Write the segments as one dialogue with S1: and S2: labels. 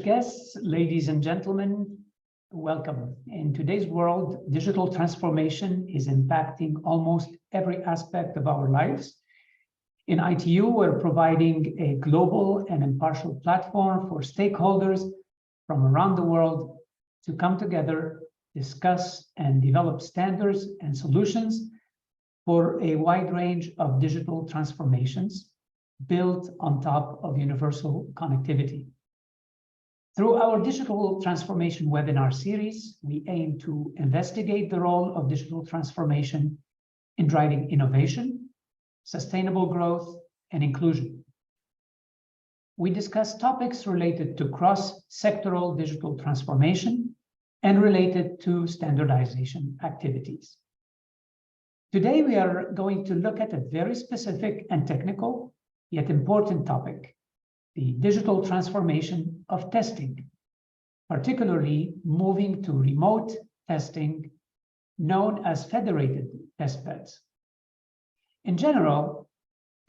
S1: Guests, ladies and gentlemen, welcome. In today's world, digital transformation is impacting almost every aspect of our lives. In ITU, we're providing a global and impartial platform for stakeholders from around the world to come together, discuss, and develop standards and solutions for a wide range of digital transformations built on top of universal connectivity. Through our digital transformation webinar series, we aim to investigate the role of digital transformation in driving innovation, sustainable growth, and inclusion. We discuss topics related to cross-sectoral digital transformation and related to standardization activities. Today, we are going to look at a very specific and technical, yet important topic: the digital transformation of testing, particularly moving to remote testing known as federated testbeds. In general,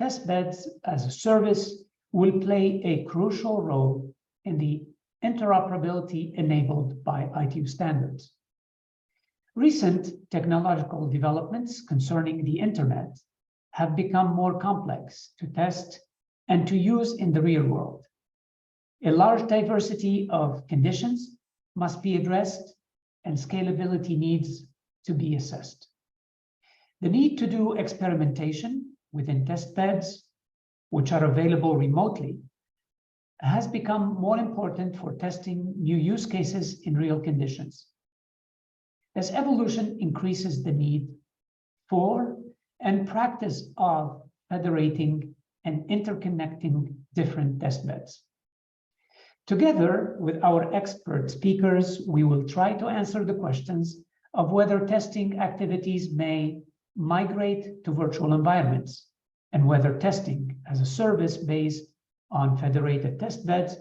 S1: testbeds as a service will play a crucial role in the interoperability enabled by ITU standards. Recent technological developments concerning the internet have become more complex to test and to use in the real world. A large diversity of conditions must be addressed and scalability needs to be assessed. The need to do experimentation within test beds, which are available remotely, has become more important for testing new use cases in real conditions. As evolution increases the need for and practice of federating and interconnecting different test beds. Together with our expert speakers, we will try to answer the questions of whether testing activities may migrate to virtual environments and whether testing as a service based on federated test beds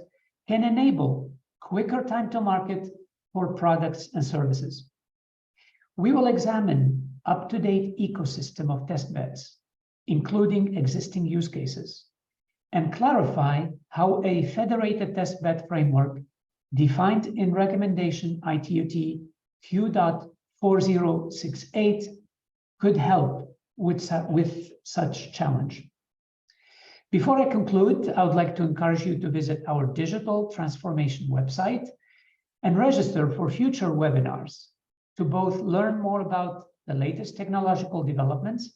S1: can enable quicker time to market for products and services. We will examine up-to-date ecosystem of test beds, including existing use cases, and clarify how a federated testbed framework defined in Recommendation ITU-T Q.4068 could help with such challenge. Before I conclude, I would like to encourage you to visit our digital transformation website and register for future webinars to both learn more about the latest technological developments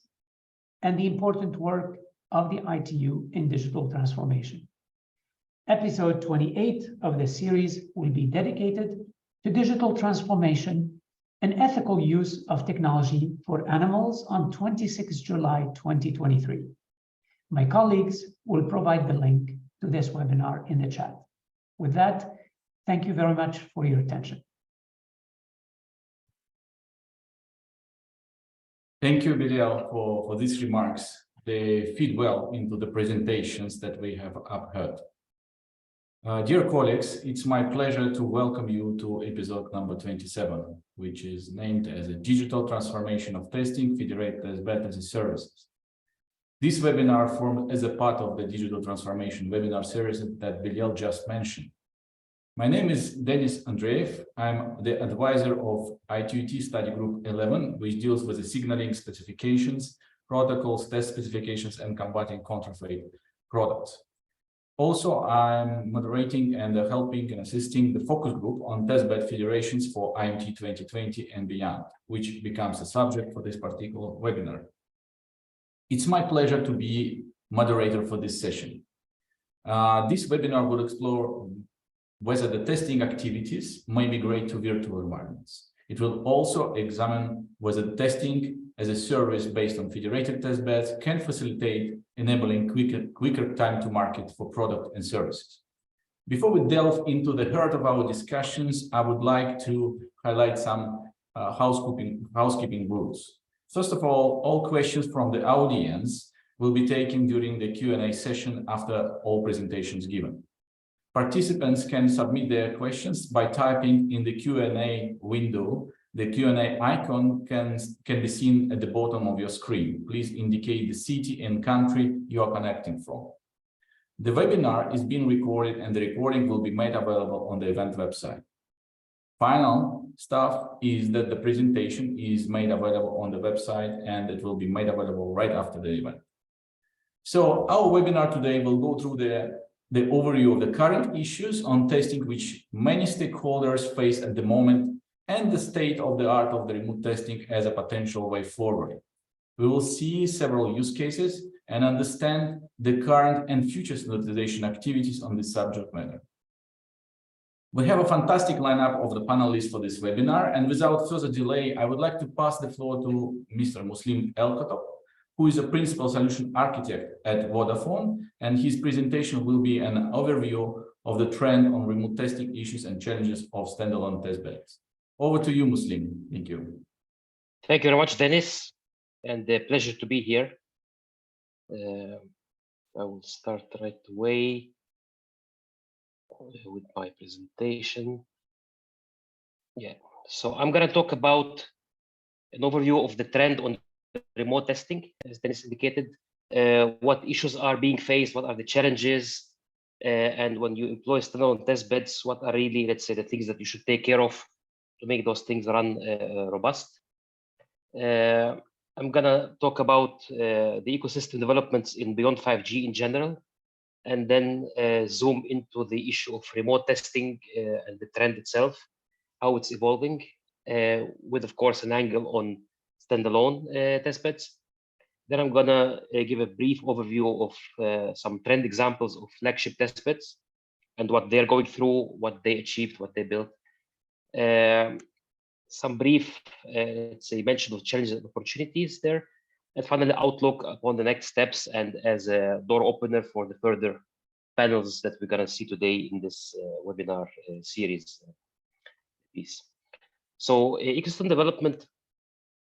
S1: and the important work of the ITU in digital transformation. Episode 28 of the series will be dedicated to digital transformation and ethical use of technology for animals on 26 July 2023. My colleagues will provide the link to this webinar in the chat. With that, thank you very much for your attention.
S2: Thank you, Bilial, for these remarks. They fit well into the presentations that we have heard. Dear colleagues, it's my pleasure to welcome you to episode number 27, which is named as a Digital Transformation of Testing, Federated Testbed as a Services. This webinar formed as a part of the Digital Transformation webinar series that Bilial just mentioned. My name is Denis Andreev. I'm the advisor of ITU-T Study Group 11, which deals with the signaling specifications, protocols, test specifications, and combating counterfeit products. Also, I'm moderating and helping and assisting the focus group on testbed federations for IMT 2020 and beyond, which becomes a subject for this particular webinar. It's my pleasure to be moderator for this session. This webinar will explore whether the testing activities may migrate to virtual environments. It will also examine whether testing as a service based on federated testbeds can facilitate enabling quicker time to market for product and services. Before we delve into the heart of our discussions, I would like to highlight some housekeeping rules. First of all questions from the audience will be taken during the Q&A session after all presentations given. Participants can submit their questions by typing in the Q&A window. The Q&A icon can be seen at the bottom of your screen. Please indicate the city and country you are connecting from. The webinar is being recorded and the recording will be made available on the event website. Final stuff is that the presentation is made available on the website and it will be made available right after the event. So our webinar today will go through the overview of the current issues on testing which many stakeholders face at the moment and the state of the art of the remote testing as a potential way forward. We will see several use cases and understand the current and future standardization activities on this subject matter. We have a fantastic lineup of the panelists for this webinar, and without further delay, I would like to pass the floor to Mr. Muslim Elkotop, who is a principal solution architect at Vodafone, and his presentation will be an overview of the trend on remote testing issues and challenges of standalone testbeds. Over to you, Muslim. Thank you.
S3: Thank you very much, Dennis, and a pleasure to be here. I will start right away with my presentation. Yeah, so I'm going to talk about an overview of the trend on remote testing, as Dennis indicated, what issues are being faced, what are the challenges, and when you employ standalone test beds, what are really, let's say, the things that you should take care of to make those things run robust. I'm going to talk about the ecosystem developments in beyond 5G in general, and then zoom into the issue of remote testing and the trend itself, how it's evolving, with, of course, an angle on standalone testbeds. Then I'm going to give a brief overview of some trend examples of flagship testbeds and what they're going through, what they achieved, what they built. Some brief, let's say, mention of challenges and opportunities there, and finally outlook upon the next steps and as a door opener for the further panels that we're going to see today in this webinar series piece. So ecosystem development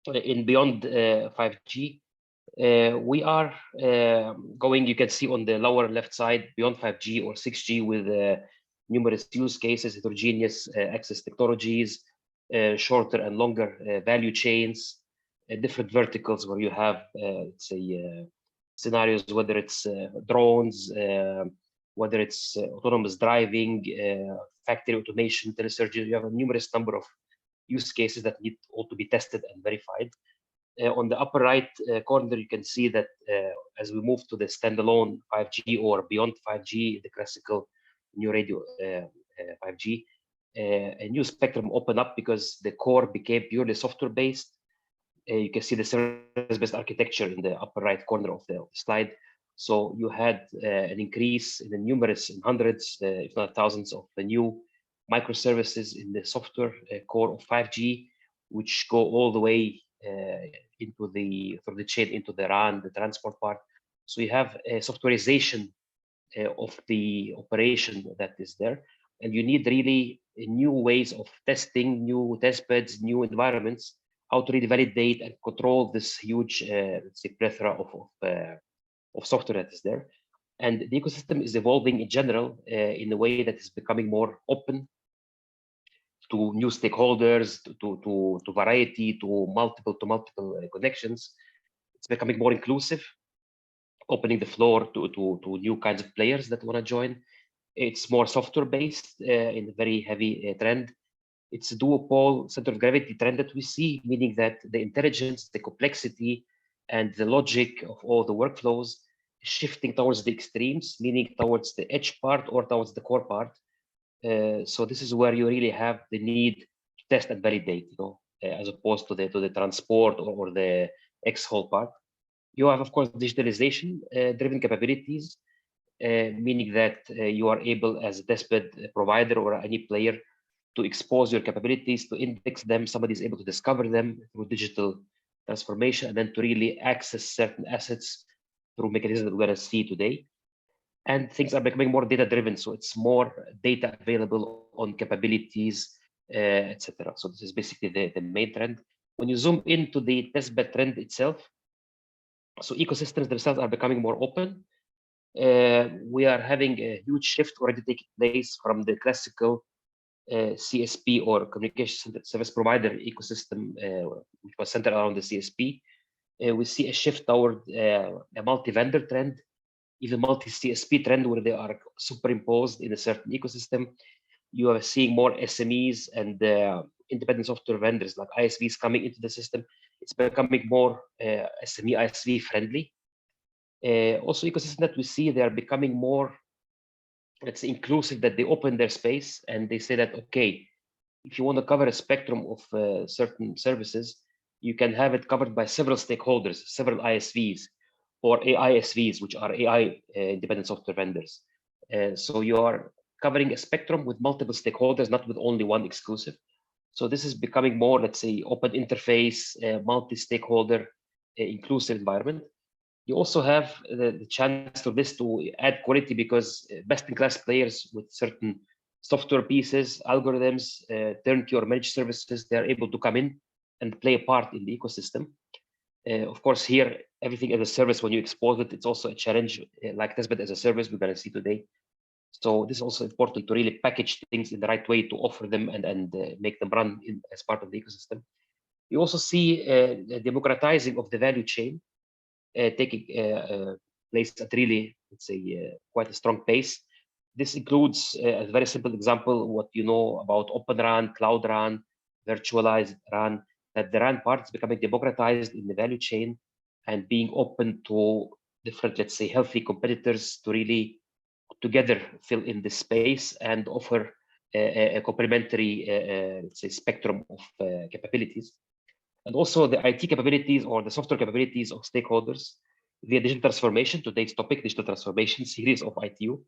S3: in beyond 5G, we are going, you can see on the lower left side, beyond 5G or 6G with numerous use cases, heterogeneous access technologies, shorter and longer value chains, different verticals where you have, let's say, scenarios, whether it's drones, whether it's autonomous driving, factory automation, telesurgery. You have a numerous number of use cases that need all to be tested and verified. On the upper right corner, you can see that as we move to the standalone 5G or beyond 5G, the classical new radio 5G, a new spectrum opened up because the core became purely software-based. You can see the service-based architecture in the upper right corner of the slide. So you had an increase in the numerous, in hundreds, if not thousands, of the new microservices in the software core of 5G, which go all the way into the from the chain into the RAN, the transport part. So you have a softwareization of the operation that is there, and you need really new ways of testing, new test beds, new environments, how to really validate and control this huge, let's say, plethora of software that is there. And the ecosystem is evolving in general in a way that is becoming more open to new stakeholders, to variety, to multiple connections. It's becoming more inclusive, opening the floor to new kinds of players that want to join. It's more software-based in a very heavy trend. It's a duopole center of gravity trend that we see, meaning that the intelligence, the complexity, and the logic of all the workflows is shifting towards the extremes, meaning towards the edge part or towards the core part. So this is where you really have the need to test and validate, as opposed to the transport or the X-hole part. You have, of course, digitalization driven capabilities, meaning that you are able as a testbed provider or any player to expose your capabilities, to index them. Somebody is able to discover them through digital transformation, and then to really access certain assets through mechanisms that we're going to see today. And things are becoming more data-driven, so it's more data available on capabilities, etc. So this is basically the main trend. When you zoom into the testbed trend itself, so ecosystems themselves are becoming more open. We are having a huge shift already taking place from the classical CSP or communication service provider ecosystem, which was centered around the CSP. We see a shift toward a multi-vendor trend, even multi-CSP trend where they are superimposed in a certain ecosystem. You are seeing more SMEs and independent software vendors like ISVs coming into the system. It's becoming more SME ISV friendly. Also, ecosystem that we see, they are becoming more, let's say, inclusive, that they open their space and they say that, okay, if you want to cover a spectrum of certain services, you can have it covered by several stakeholders, several ISVs or AISVs, which are AI independent software vendors. So you are covering a spectrum with multiple stakeholders, not with only one exclusive. So this is becoming more, let's say, open interface, multi-stakeholder, inclusive environment. You also have the chance for this to add quality, because best-in-class players with certain software pieces, algorithms, turnkey or managed services, they're able to come in and play a part in the ecosystem. Of course, here, everything as a service, when you expose it, it's also a challenge, like testbed as a service we're going to see today. So this is also important to really package things in the right way to offer them and make them run as part of the ecosystem. You also see the democratizing of the value chain taking place at really, let's say, quite a strong pace. This includes a very simple example, what you know about Open RAN, Cloud RAN, virtualized RAN, that the RAN part is becoming democratized in the value chain and being open to different, let's say, healthy competitors to really together fill in this space and offer a complementary, let's say, spectrum of capabilities. And also the IT capabilities or the software capabilities of stakeholders via digital transformation, today's topic, digital transformation series of ITU.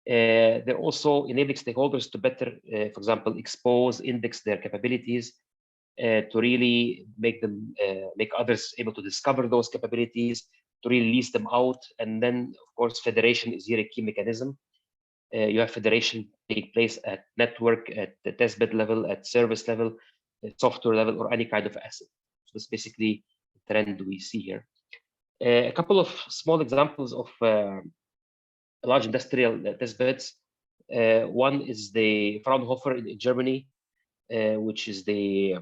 S3: They're also enabling stakeholders to better, for example, expose, index their capabilities to really make them, make others able to discover those capabilities, to really lease them out. And then, of course, federation is here a key mechanism. You have federation taking place at network, at the testbed level, at service level, at software level, or any kind of asset. So that's basically the trend we see here. A couple of small examples of large industrial testbeds. One is the Fraunhofer in Germany, which is the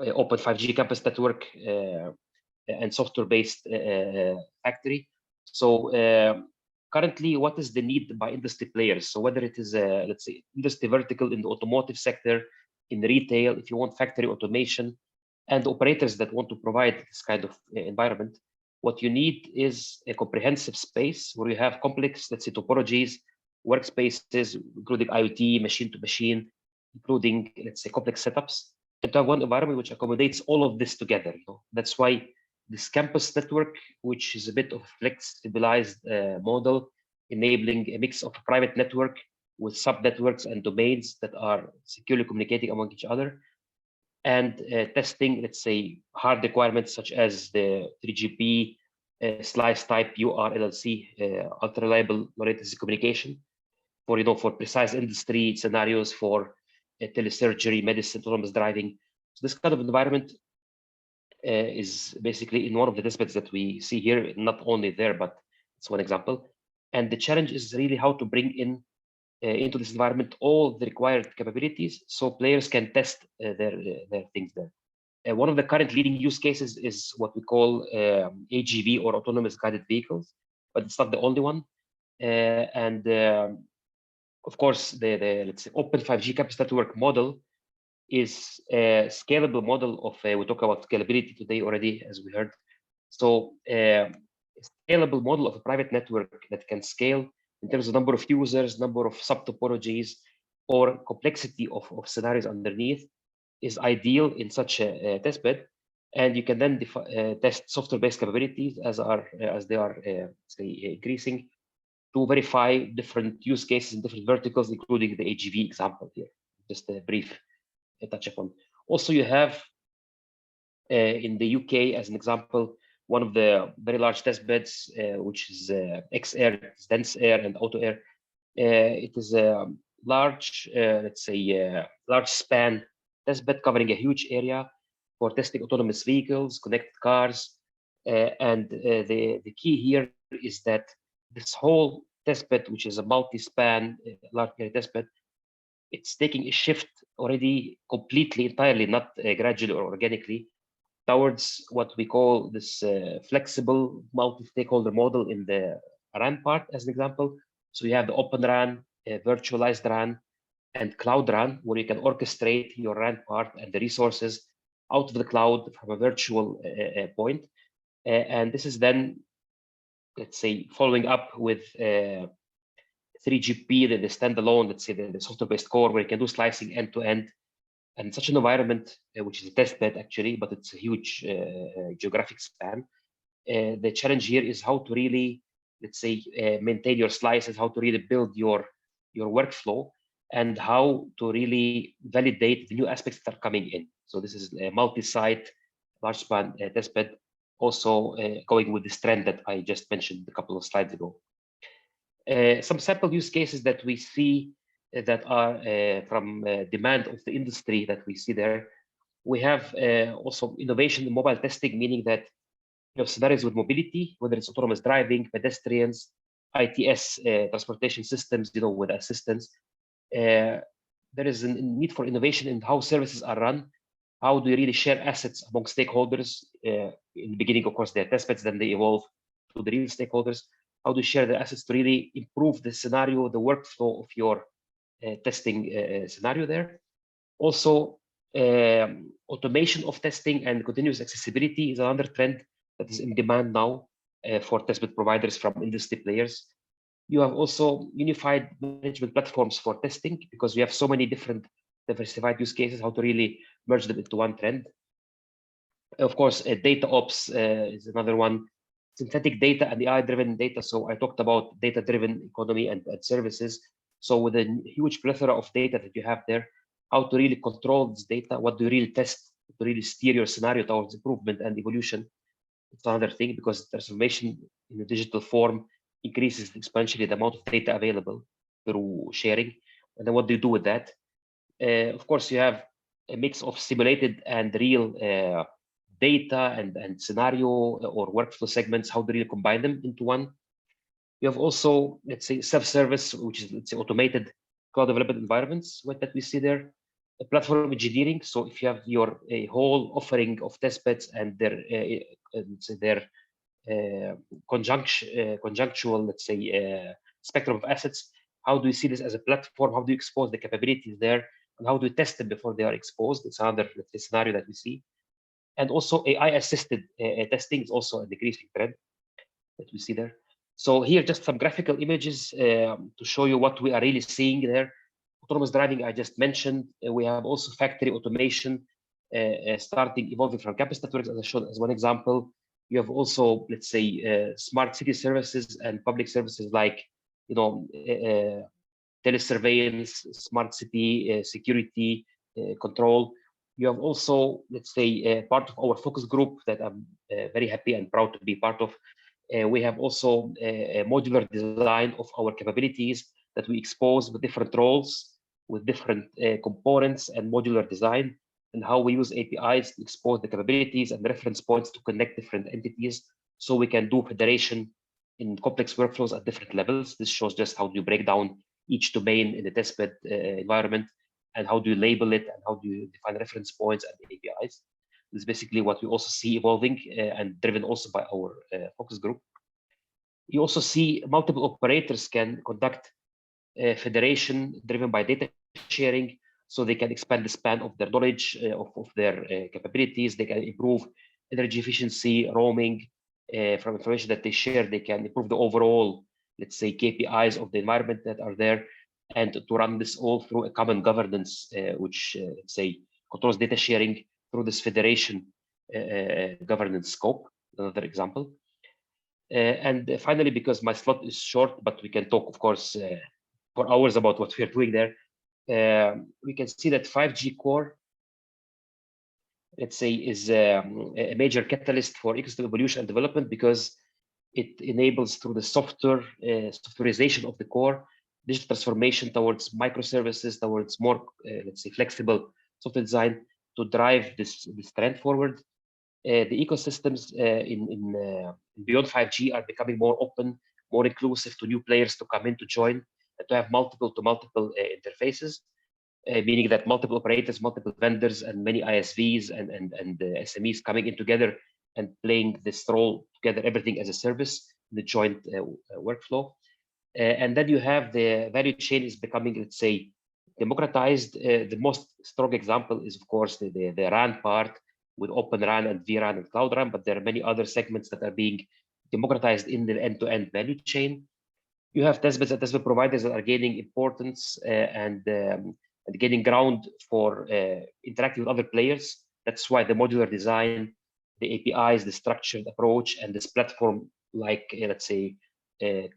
S3: open 5G campus network and software-based factory. So currently, what is the need by industry players? So whether it is, let's say, industry vertical in the automotive sector, in retail, if you want factory automation, and operators that want to provide this kind of environment, what you need is a comprehensive space where you have complex, let's say, topologies, workspaces, including IoT, machine to machine, including, let's say, complex setups, and to have one environment which accommodates all of this together. That's why this campus network, which is a bit of a flexibilized model, enabling a mix of a private network with sub-networks and domains that are securely communicating among each other, and testing, let's say, hard requirements such as the 3GP, slice type URLLC, ultra reliable low latency communication for, for precise industry scenarios, for telesurgery, medicine, autonomous driving. So this kind of environment is basically in one of the testbeds that we see here, not only there, but it's one example. And the challenge is really how to bring in into this environment all the required capabilities so players can test their things there. One of the current leading use cases is what we call AGV, or autonomous guided vehicles, but it's not the only one. Of course, the let's say open 5G campus network model is a scalable model of, we talk about scalability today already, as we heard. So a scalable model of a private network that can scale in terms of number of users, number of subtopologies, or complexity of scenarios underneath is ideal in such a testbed. And you can then test software-based capabilities as they are say, increasing, to verify different use cases in different verticals, including the AGV example here. Just a brief touch upon. Also, you have in the UK, as an example, one of the very large test beds, which is XAir, dense air and auto air. It is a large, let's say, large span test bed covering a huge area for testing autonomous vehicles, connected cars. And the key here is that this whole test bed, which is a multi-span large area test bed, it's taking a shift already completely, entirely, not gradually or organically, towards what we call this flexible multi-stakeholder model in the RAN part as an example. So you have the Open RAN, virtualized RAN, and Cloud RAN, where you can orchestrate your RAN part and the resources out of the cloud from a virtual point. And this is then, let's say, following up with 3GP, the standalone, let's say the software-based core, where you can do slicing end to end. And such an environment, which is a test bed actually, but it's a huge geographic span. The challenge here is how to really, let's say, maintain your slices, how to really build your workflow, and how to really validate the new aspects that are coming in. So this is a multi-site, large span test bed, also going with this trend that I just mentioned a couple of slides ago. Some sample use cases that we see that are from demand of the industry that we see there. We have also innovation in mobile testing, meaning that you have scenarios with mobility, whether it's autonomous driving, pedestrians, ITS, transportation systems, with assistance. There is a need for innovation in how services are run. How do you really share assets among stakeholders? In the beginning, of course, they're test beds, then they evolve to the real stakeholders. How do you share the assets to really improve the scenario, the workflow of your testing scenario there? Also, automation of testing and continuous accessibility is another trend that is in demand now for testbed providers from industry players. You have also unified management platforms for testing, because we have so many different diversified use cases, how to really merge them into one trend. Of course, data ops is another one. Synthetic data and AI-driven data. So I talked about data-driven economy and services. So with a huge plethora of data that you have there, how to really control this data, what do you really test to really steer your scenario towards improvement and evolution. It's another thing, because transformation in a digital form increases exponentially the amount of data available through sharing. And then what do you do with that? Of course, you have a mix of simulated and real data and scenario or workflow segments. How do you combine them into one? You have also, let's say, self-service, which is, let's say, automated cloud development environments that we see there. A platform engineering. So if you have your whole offering of test beds and their conjunctual, let's say, spectrum of assets, how do you see this as a platform? How do you expose the capabilities there? And how do you test them before they are exposed? It's another, let's say, scenario that we see. And also AI-assisted testing is also a decreasing trend that we see there. So here, just some graphical images to show you what we are really seeing there. Autonomous driving, I just mentioned. We have also factory automation evolving from campus networks, as I showed as one example. You have also, let's say, smart city services and public services like, telesurveillance, smart city security control. You have also, let's say, part of our focus group that I'm very happy and proud to be part of. We have also a modular design of our capabilities that we expose with different roles, with different components and modular design, and how we use APIs to expose the capabilities and reference points to connect different entities, so we can do federation in complex workflows at different levels. This shows just how do you break down each domain in the testbed environment, and how do you label it, and how do you define reference points and APIs. This is basically what we also see evolving and driven also by our focus group. You also see multiple operators can conduct federation driven by data sharing, so they can expand the span of their knowledge, of their capabilities. They can improve energy efficiency, roaming. From information that they share, they can improve the overall, let's say, KPIs of the environment that are there, and to run this all through a common governance, which, let's say, controls data sharing through this federation governance scope, another example. And finally, because my slot is short, but we can talk, of course, for hours about what we are doing there, we can see that 5G core, let's say, is a major catalyst for ecosystem evolution and development, because it enables, through the softwareization of the core, digital transformation towards microservices, towards more, let's say, flexible software design to drive this trend forward. The ecosystems in beyond 5G are becoming more open, more inclusive to new players to come in, to join, and to have multiple interfaces, meaning that multiple operators, multiple vendors, and many ISVs and SMEs coming in together and playing this role together, everything as a service, the joint workflow. And then you have the value chain is becoming, let's say, democratized. The most strong example is, of course, the RAN part with Open RAN and vRAN and Cloud RAN, but there are many other segments that are being democratized in the end-to-end value chain. You have testbeds and testbed providers that are gaining importance and gaining ground for interacting with other players. That's why the modular design, the APIs, the structured approach, and this platform, like let's say,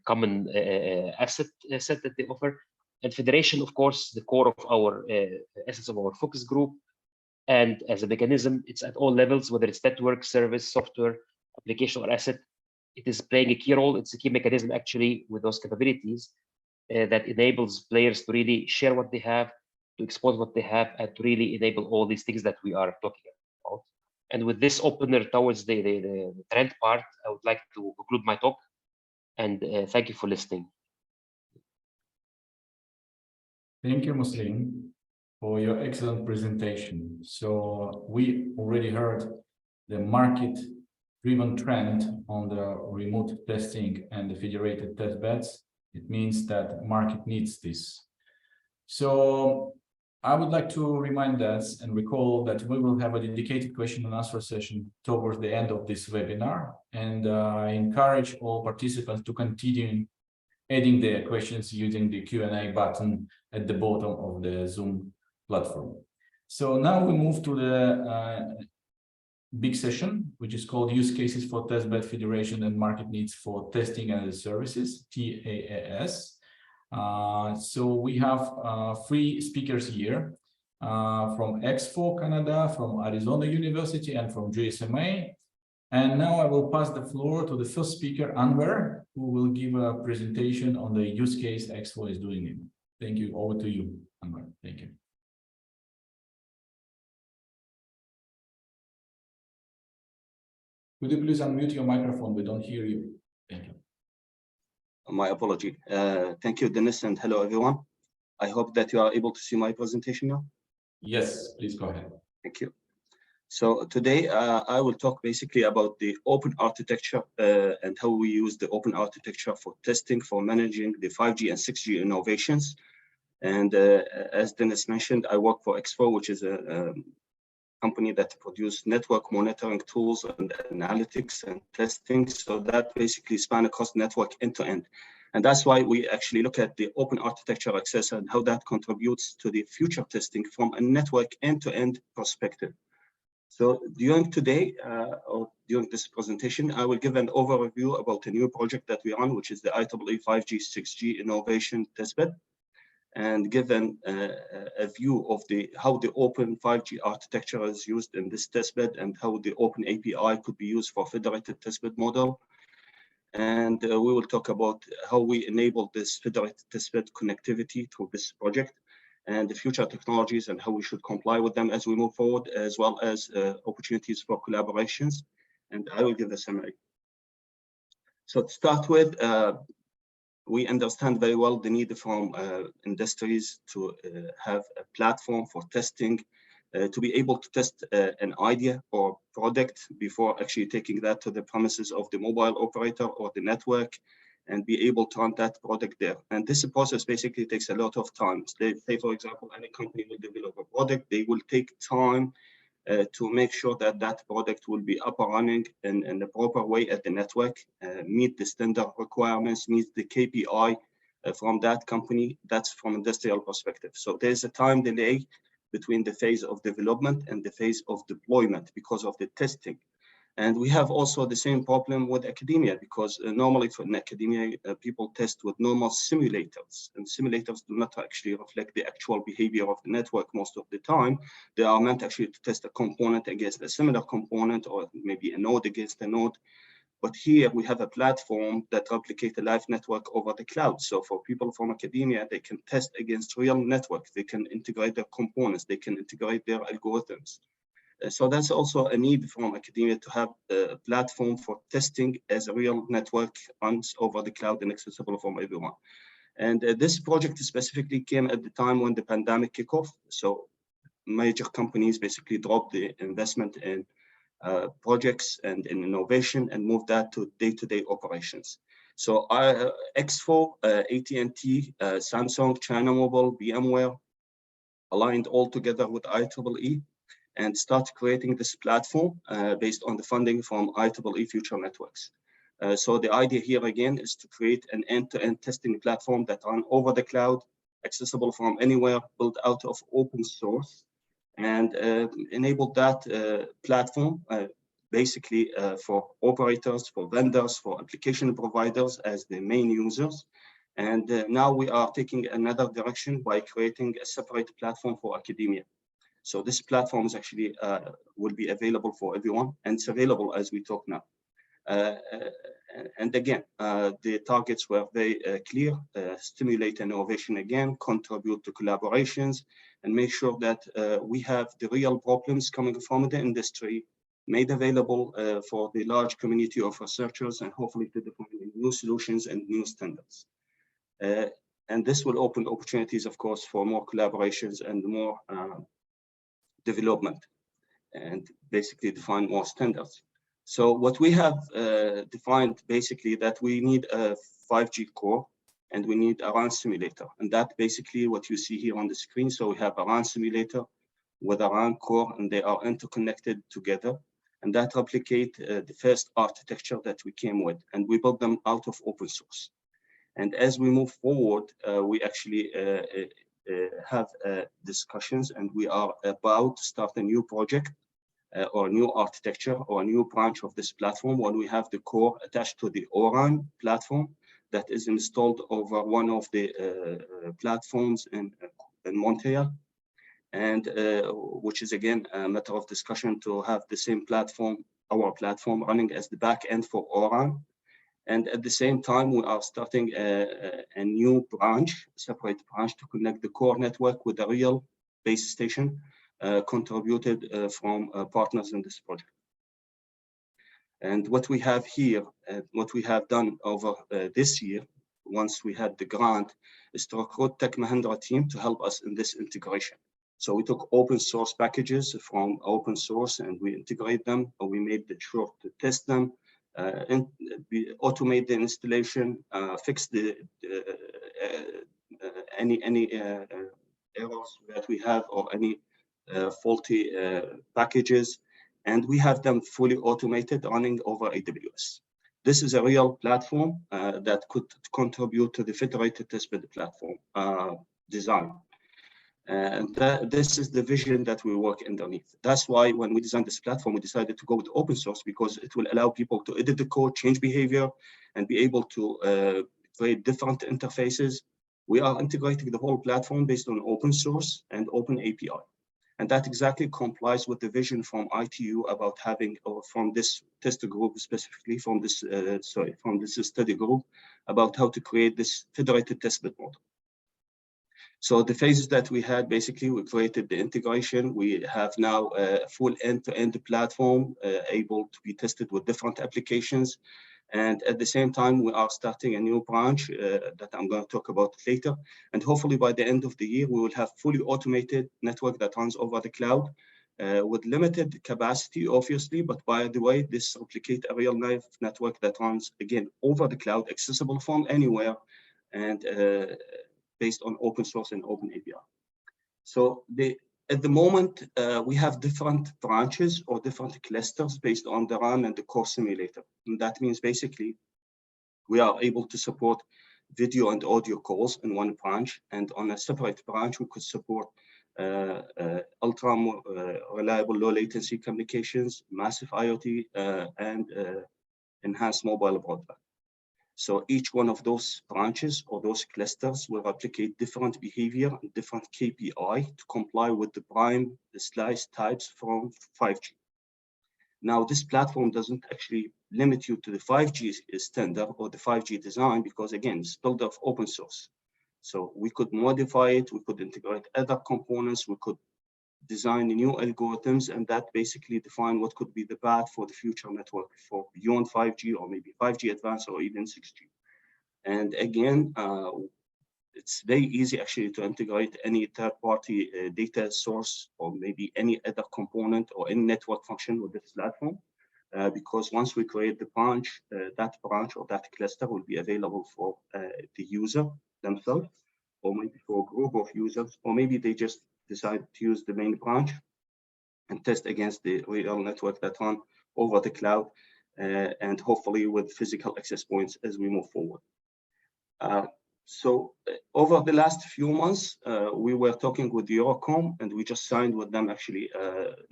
S3: common asset set that they offer. And federation, of course, the core of our essence of our focus group. And as a mechanism, it's at all levels, whether it's network, service, software, application, or asset. It is playing a key role. It's a key mechanism actually with those capabilities that enables players to really share what they have, to expose what they have, and to really enable all these things that we are talking about. And with this opener towards the trend part, I would like to conclude my talk. And thank you for listening.
S2: Thank you, Muslim, for your excellent presentation. So we already heard the market-driven trend on the remote testing and the federated test beds. It means that market needs this. So I would like to remind us and recall that we will have a dedicated question and answer session towards the end of this webinar. And I encourage all participants to continue adding their questions using the Q&A button at the bottom of the Zoom platform. So now we move to the big session, which is called Use Cases for Testbed Federation and Market Needs for Testing and Services, TAAS. So we have 3 speakers here from Expo Canada, from Arizona University, and from GSMA. And now I will pass the floor to the first speaker, Anwar, who will give a presentation on the use case Expo is doing. Thank you. Over to you, Anwar. Thank you. Could you please unmute your microphone? We don't hear you. Thank you.
S4: My apology. Thank you, Dennis, and hello, everyone. I hope that you are able to see my presentation now.
S2: Yes, please go ahead.
S4: Thank you. So today I will talk basically about the open architecture and how we use the open architecture for testing, for managing the 5G and 6G innovations. And as Dennis mentioned, I work for Expo, which is a company that produces network monitoring tools and analytics and testing. So that basically span across network end to end. And that's why we actually look at the open architecture access and how that contributes to the future testing from a network end-to-end perspective. So during today, or during this presentation, I will give an overview about a new project that we're on, which is the IEEE 5G 6G Innovation Testbed, and give a view of how the open 5G architecture is used in this testbed and how the open API could be used for federated testbed model. And we will talk about how we enable this federated testbed connectivity through this project, and the future technologies and how we should comply with them as we move forward, as well as opportunities for collaborations. And I will give a summary. So to start with, we understand very well the need from industries to have a platform for testing, to be able to test an idea or product before actually taking that to the premises of the mobile operator or the network, and be able to run that product there. And this process basically takes a lot of time. Say, for example, any company will develop a product, they will take time to make sure that that product will be up and running in the proper way at the network, meet the standard requirements, meet the KPI from that company. That's from industrial perspective. So there's a time delay between the phase of development and the phase of deployment because of the testing. And we have also the same problem with academia, because normally for in academia, people test with normal simulators, and simulators do not actually reflect the actual behavior of the network most of the time. They are meant actually to test a component against a similar component, or maybe a node against a node. But here we have a platform that replicates a live network over the cloud. So for people from academia, they can test against real networks. They can integrate their components. They can integrate their algorithms. So that's also a need from academia to have a platform for testing as a real network runs over the cloud and accessible from everyone. And this project specifically came at the time when the pandemic kicked off. So major companies basically dropped the investment in projects and in innovation and move that to day-to-day operations. So X4, AT&T, Samsung, China Mobile, VMware, aligned all together with IEEE and start creating this platform based on the funding from IEEE Future Networks. So the idea here again is to create an end-to-end testing platform that runs over the cloud, accessible from anywhere, built out of open source, and enable that platform basically for operators, for vendors, for application providers as the main users. And now we are taking another direction by creating a separate platform for academia. So this platform is actually will be available for everyone, and it's available as we talk now. And again, the targets were very clear: stimulate innovation again, contribute to collaborations, and make sure that we have the real problems coming from the industry made available for the large community of researchers, and hopefully to define new solutions and new standards. And this will open opportunities, of course, for more collaborations and more development, and basically define more standards. So what we have defined basically that we need a 5G core and we need a RAN simulator. And that basically what you see here on the screen. So we have a RAN simulator with a RAN core, and they are interconnected together. And that replicate the first architecture that we came with, and we built them out of open source. And as we move forward, we actually have discussions, and we are about to start a new project or a new architecture or a new branch of this platform when we have the core attached to the ORAN platform that is installed over one of the platforms in Montreal, and which is again a matter of discussion to have the same platform, our platform, running as the back end for ORAN. And at the same time, we are starting a new branch, separate branch, to connect the core network with the real base station contributed from partners in this project. And what we have here, what we have done over this year, once we had the grant, is to recruit Tech Mahindra team to help us in this integration. So we took open source packages from open source and we integrate them, and we made sure to test them, and we automate the installation, fix the any errors that we have or any faulty packages, and we have them fully automated running over AWS. This is a real platform that could contribute to the federated testbed platform design. And this is the vision that we work underneath. That's why when we designed this platform, we decided to go with open source, because it will allow people to edit the code, change behavior, and be able to create different interfaces. We are integrating the whole platform based on open source and open API. And that exactly complies with the vision from ITU about having, or from this tester group specifically, from this study group, about how to create this federated testbed model. So the phases that we had, basically, we created the integration. We have now a full end-to-end platform able to be tested with different applications. And at the same time, we are starting a new branch that I'm going to talk about later. And hopefully by the end of the year, we will have fully automated network that runs over the cloud with limited capacity, obviously. But by the way, this replicate a real life network that runs, again, over the cloud, accessible from anywhere, and based on open source and open API. So at the moment, we have different branches or different clusters based on the RAN and the core simulator. And that means basically we are able to support video and audio calls in one branch, and on a separate branch, we could support ultra reliable low latency communications, massive IoT, and enhanced mobile broadband. So each one of those branches or those clusters will replicate different behavior and different KPI to comply with the prime slice types from 5G. Now, this platform doesn't actually limit you to the 5G standard or the 5G design, because again, it's built of open source. So we could modify it, we could integrate other components, we could design new algorithms, and that basically define what could be the path for the future network for beyond 5G or maybe 5G advanced or even 6G. And again, it's very easy actually to integrate any third-party data source or maybe any other component or any network function with this platform. Because once we create the branch, that branch or that cluster will be available for the user themselves, or maybe for a group of users, or maybe they just decide to use the main branch and test against the real network that run over the cloud, and hopefully with physical access points as we move forward. So over the last few months, we were talking with Eurocom, and we just signed with them actually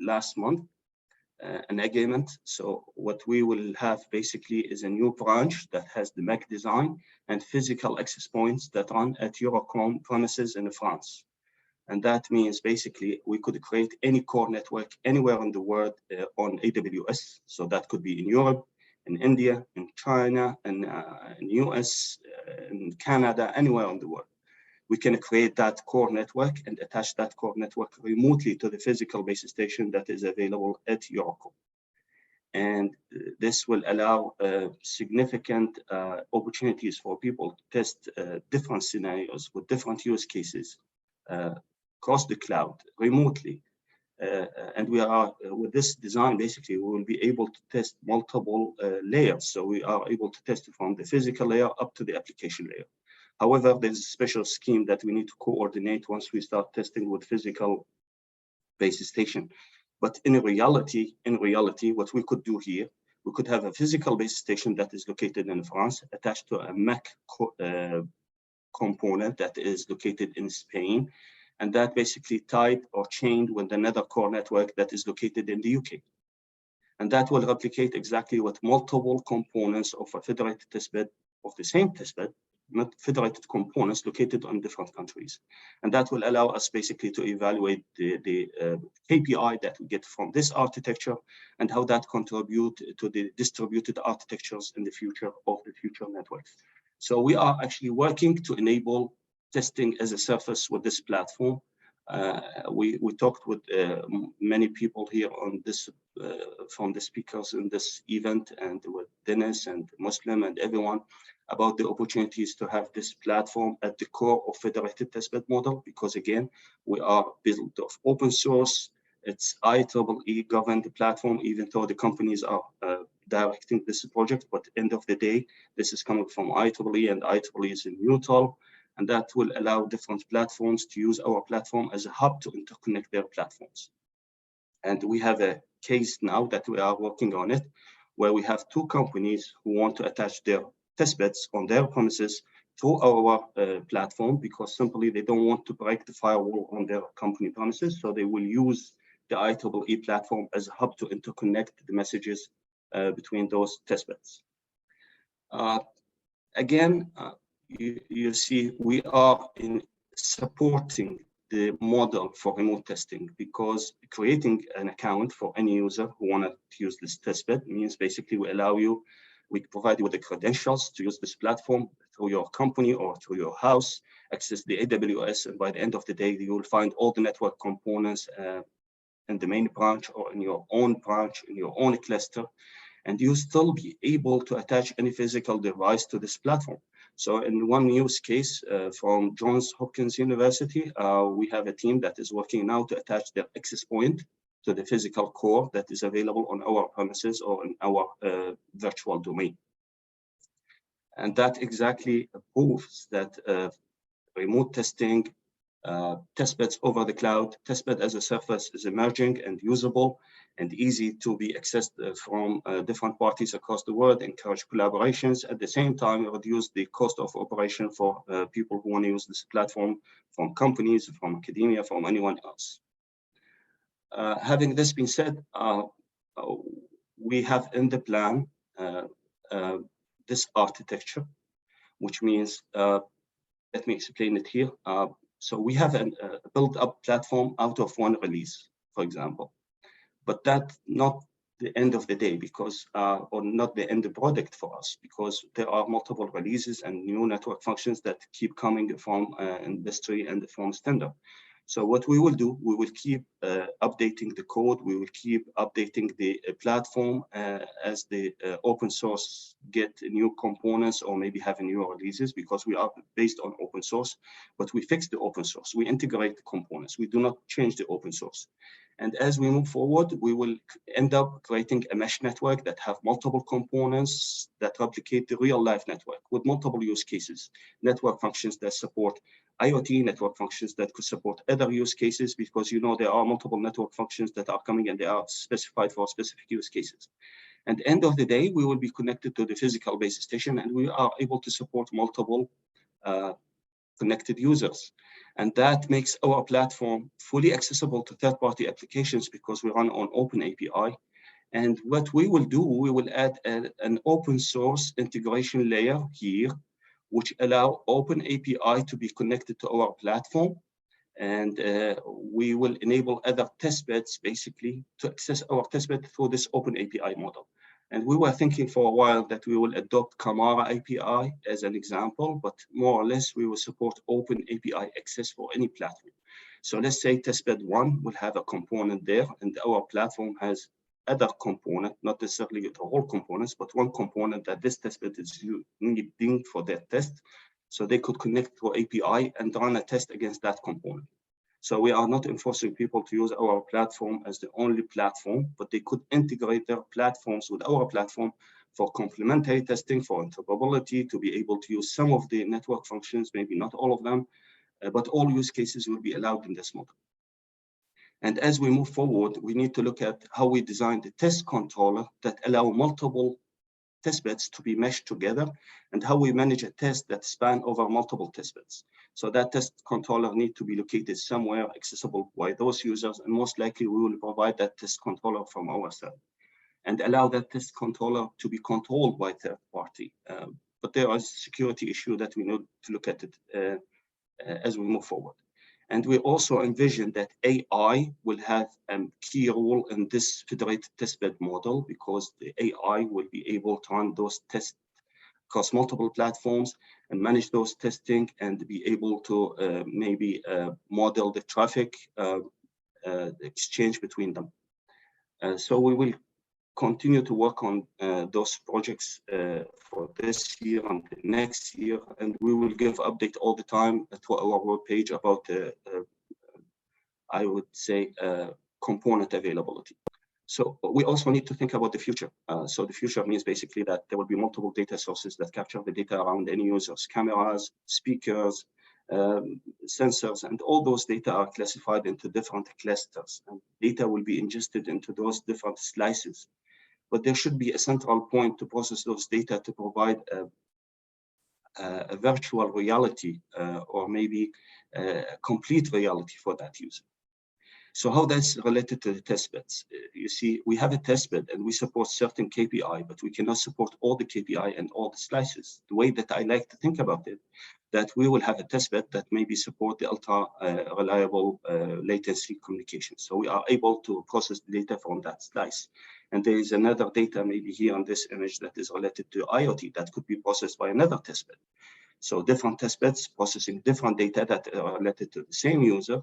S4: last month. An agreement. So what we will have basically is a new branch that has the MAC design and physical access points that run at Eurocom premises in France. And that means basically we could create any core network anywhere in the world on AWS. So that could be in Europe, in India, in China, in US, in Canada, anywhere in the world. We can create that core network and attach that core network remotely to the physical base station that is available at Eurocom. And this will allow significant opportunities for people to test different scenarios with different use cases across the cloud remotely. And we are, with this design, basically, we will be able to test multiple layers. So we are able to test from the physical layer up to the application layer. However, there's a special scheme that we need to coordinate once we start testing with physical base station. But in reality, what we could do here, we could have a physical base station that is located in France, attached to a MAC component that is located in Spain, and that basically tied or chained with another core network that is located in the UK. And that will replicate exactly what multiple components of a federated testbed of the same testbed, not federated components located on different countries. And that will allow us basically to evaluate the KPI that we get from this architecture and how that contribute to the distributed architectures in the future of the future networks. So we are actually working to enable testing as a service with this platform. We talked with many people here on this, from the speakers in this event, and with Dennis and Muslim and everyone, about the opportunities to have this platform at the core of federated testbed model, because again, we are built of open source. It's IEEE governed platform, even though the companies are directing this project, but end of the day, this is coming from IEEE, and IEEE is neutral, and that will allow different platforms to use our platform as a hub to interconnect their platforms. And we have a case now that we are working on it, where we have two companies who want to attach their testbeds on their premises through our platform, because simply they don't want to break the firewall on their company premises. So they will use the IEEE platform as a hub to interconnect the messages between those testbeds. Again, you see, we are in supporting the model for remote testing, because creating an account for any user who wanted to use this testbed means basically we provide you with the credentials to use this platform through your company or through your house, access the AWS, and by the end of the day, you will find all the network components in the main branch or in your own branch, in your own cluster, and you still be able to attach any physical device to this platform. So in one use case from Johns Hopkins University, we have a team that is working now to attach their access point to the physical core that is available on our premises or in our virtual domain. And that exactly proves that remote testing, testbeds over the cloud, testbed as a service is emerging and usable and easy to be accessed from different parties across the world, encourage collaborations, at the same time reduce the cost of operation for people who want to use this platform, from companies, from academia, from anyone else. Having this been said, we have in the plan this architecture, which means, let me explain it here. So we have a built-up platform out of one release, for example, but that's not the end of the day, because, or not the end product for us, because there are multiple releases and new network functions that keep coming from industry and from standard. So what we will do, we will keep updating the code. We will keep updating the platform as the open source get new components or maybe have new releases, because we are based on open source, but we fix the open source. We integrate the components. We do not change the open source. And as we move forward, we will end up creating a mesh network that have multiple components that replicate the real life network with multiple use cases, network functions that support IoT, network functions that could support other use cases, because there are multiple network functions that are coming and they are specified for specific use cases. And at the end of the day, we will be connected to the physical base station, and we are able to support multiple connected users. And that makes our platform fully accessible to third-party applications because we run on open API. And what we will do, we will add an open source integration layer here, which allow open API to be connected to our platform. And we will enable other testbeds basically to access our testbed through this open API model. And we were thinking for a while that we will adopt Camara API as an example, but more or less we will support open API access for any platform. So let's say testbed 1 will have a component there, and our platform has other component, not necessarily the whole components, but one component that this testbed is needing for their test. So they could connect to API and run a test against that component. So we are not enforcing people to use our platform as the only platform, but they could integrate their platforms with our platform for complementary testing, for interoperability, to be able to use some of the network functions, maybe not all of them, but all use cases will be allowed in this model. And as we move forward, we need to look at how we design the test controller that allow multiple testbeds to be meshed together, and how we manage a test that span over multiple testbeds. So that test controller need to be located somewhere accessible by those users, and most likely we will provide that test controller from our side and allow that test controller to be controlled by third party. But there is a security issue that we need to look at it as we move forward. And we also envision that AI will have a key role in this federated testbed model, because the AI will be able to run those tests across multiple platforms and manage those testing and be able to maybe model the traffic exchange between them. So we will continue to work on those projects for this year and the next year, and we will give update all the time to our webpage about I would say component availability. So we also need to think about the future. So the future means basically that there will be multiple data sources that capture the data around any users, cameras, speakers, sensors, and all those data are classified into different clusters, and data will be ingested into those different slices. But there should be a central point to process those data to provide a virtual reality or maybe a complete reality for that user. So how that's related to the testbeds? You see, we have a testbed and we support certain KPI, but we cannot support all the KPI and all the slices. The way that I like to think about it, that we will have a testbed that maybe support the ultra reliable latency communication. So we are able to process the data from that slice. And there is another data maybe here on this image that is related to IoT that could be processed by another testbed. So different testbeds processing different data that are related to the same user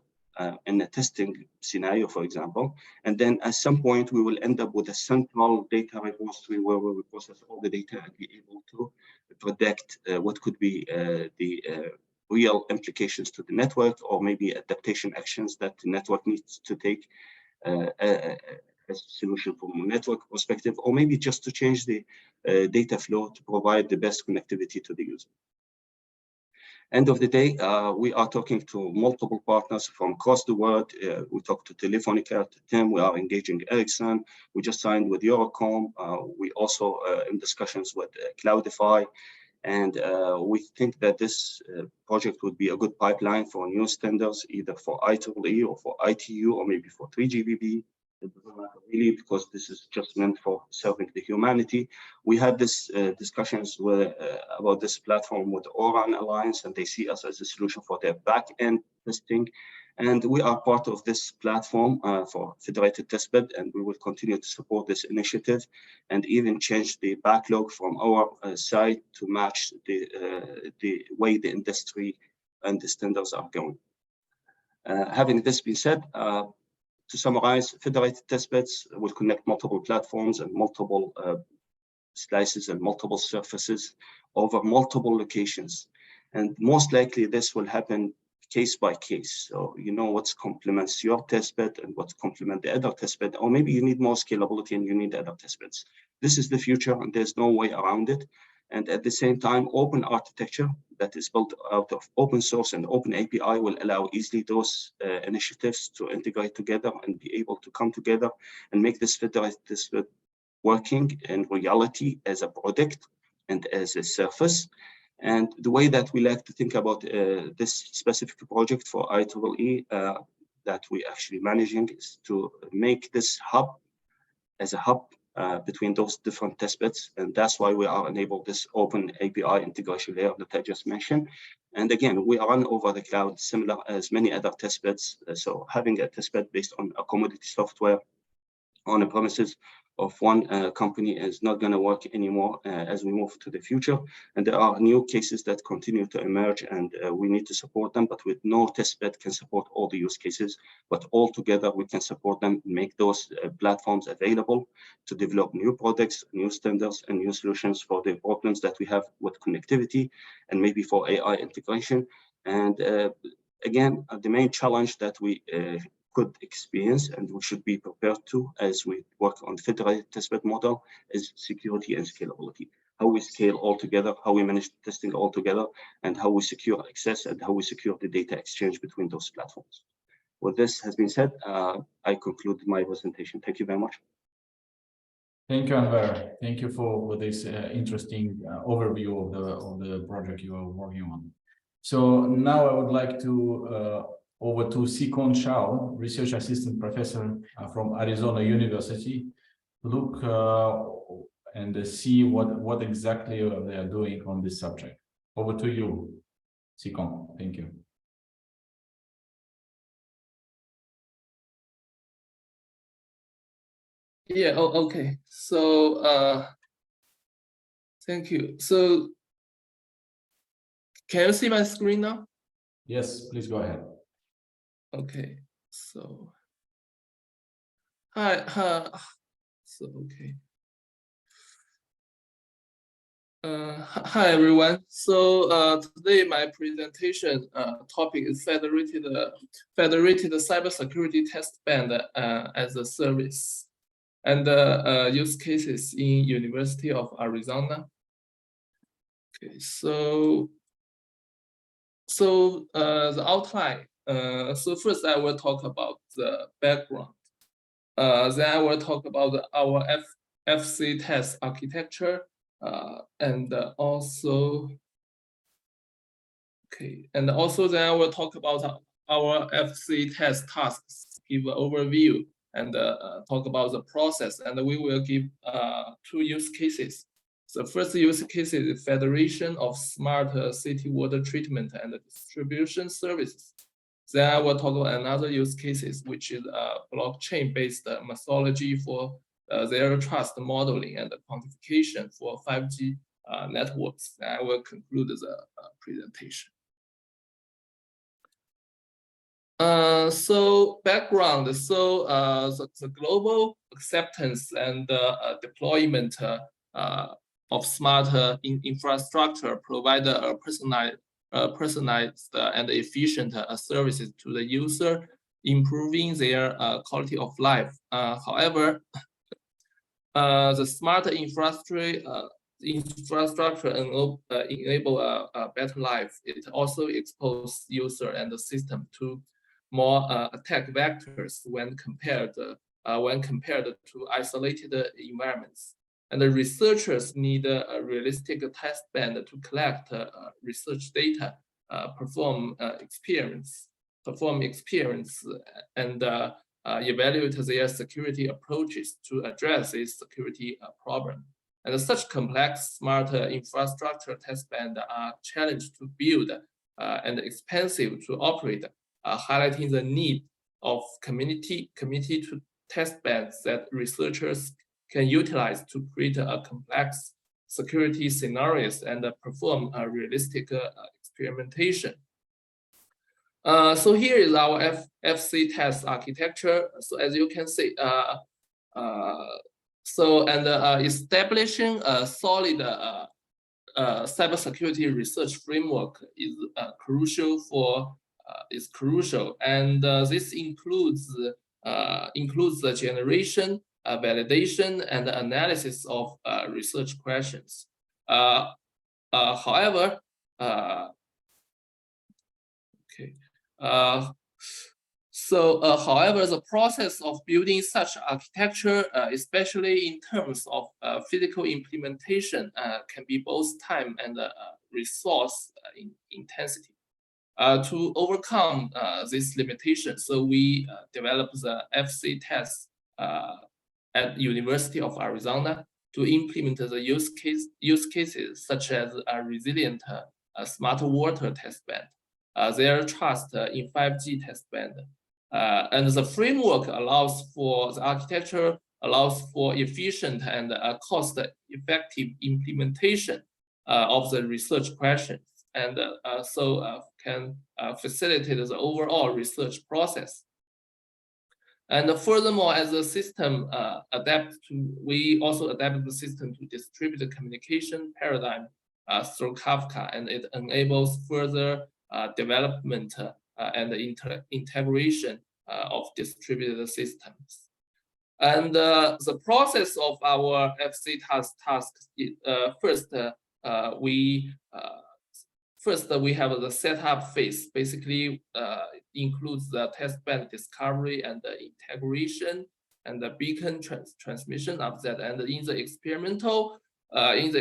S4: in a testing scenario, for example. And then at some point, we will end up with a central data repository where we will process all the data and be able to predict what could be the real implications to the network, or maybe adaptation actions that the network needs to take a solution from a network perspective, or maybe just to change the data flow to provide the best connectivity to the user. End of the day, we are talking to multiple partners from across the world. We talk to Telefonica, to TIM, we are engaging Ericsson. We just signed with Eurocom. We also in discussions with Cloudify. And we think that this project would be a good pipeline for new standards, either for IEEE or for ITU or maybe for 3GPP. It doesn't matter really, because this is just meant for serving the humanity. We had this discussions with, about this platform with Oran Alliance, and they see us as a solution for their back-end testing. And we are part of this platform for federated testbed, and we will continue to support this initiative and even change the backlog from our side to match the way the industry and the standards are going. Having this been said, to summarize, federated testbeds will connect multiple platforms and multiple slices and multiple surfaces over multiple locations. And most likely this will happen case by case. So you know what complements your testbed and what complements the other testbed, or maybe you need more scalability and you need other testbeds. This is the future and there's no way around it. And at the same time, open architecture that is built out of open source and open API will allow easily those initiatives to integrate together and be able to come together and make this federated testbed working in reality as a product and as a surface. And the way that we like to think about this specific project for IEEE that we actually managing is to make this hub as a hub between those different testbeds. And that's why we are enable this open API integration layer that I just mentioned. And again, we run over the cloud similar as many other testbeds. So having a testbed based on a commodity software on the premises of one company is not going to work anymore as we move to the future. And there are new cases that continue to emerge and we need to support them, but with no testbed can support all the use cases, but all together we can support them, make those platforms available to develop new products, new standards, and new solutions for the problems that we have with connectivity and maybe for AI integration. And again, the main challenge that we could experience and we should be prepared to as we work on the federated testbed model is security and scalability. How we scale all together, how we manage testing all together, and how we secure access and how we secure the data exchange between those platforms. With this has been said, I conclude my presentation. Thank you very much.
S2: Thank you, Anwar. Thank you for this interesting overview of the project you are working on. So now I would like to over to Sikon Shao, Research Assistant Professor from Arizona University, to look and see what exactly they are doing on this subject. Over to you, Sikon. Thank you.
S5: Yeah, oh, okay. So thank you. So can you see my screen now?
S2: Yes, please go ahead.
S5: Okay, so so okay. Hi everyone. So today my presentation topic is federated cybersecurity testbed as a service, and use cases in University of Arizona. Okay, so the outline. So first I will talk about the background. Then I will talk about our FC test architecture, and also then I will talk about our FC test tasks, give an overview, and talk about the process. And we will give 2 use cases. The first use case is federation of smart city water treatment and distribution services. Then I will talk about another use cases, which is blockchain-based methodology for zero trust modeling and quantification for 5G networks. And I will conclude the presentation. So background. So the global acceptance and deployment of smart infrastructure provide a personalized and efficient services to the user, improving their quality of life. However, the smart infrastructure enable a better life. It also exposes user and the system to more attack vectors when compared to isolated environments. And the researchers need a realistic testbed to collect research data, perform experiments, and evaluate their security approaches to address this security problem. And such complex smart infrastructure testbeds are challenged to build and expensive to operate, highlighting the need of community to testbeds that researchers can utilize to create a complex security scenarios and perform a realistic experimentation. So here is our FC test architecture. So as you can see, establishing a solid cybersecurity research framework is crucial, and this includes the generation, validation, and analysis of research questions. However, however, the process of building such architecture, especially in terms of physical implementation, can be both time and resource intensity. To overcome this limitation, so we developed the FC test at University of Arizona to implement the use cases such as a resilient smart water testbed, their trust in 5G testbed, and the framework the architecture allows for efficient and cost-effective implementation of the research questions, and can facilitate the overall research process. And furthermore, as the system we also adapted the system to distributed communication paradigm through Kafka, and it enables further development and integration of distributed systems. And the process of our FC tasks is First, we have the setup phase. Basically, includes the testbed discovery and the integration and the beacon transmission of that. And in the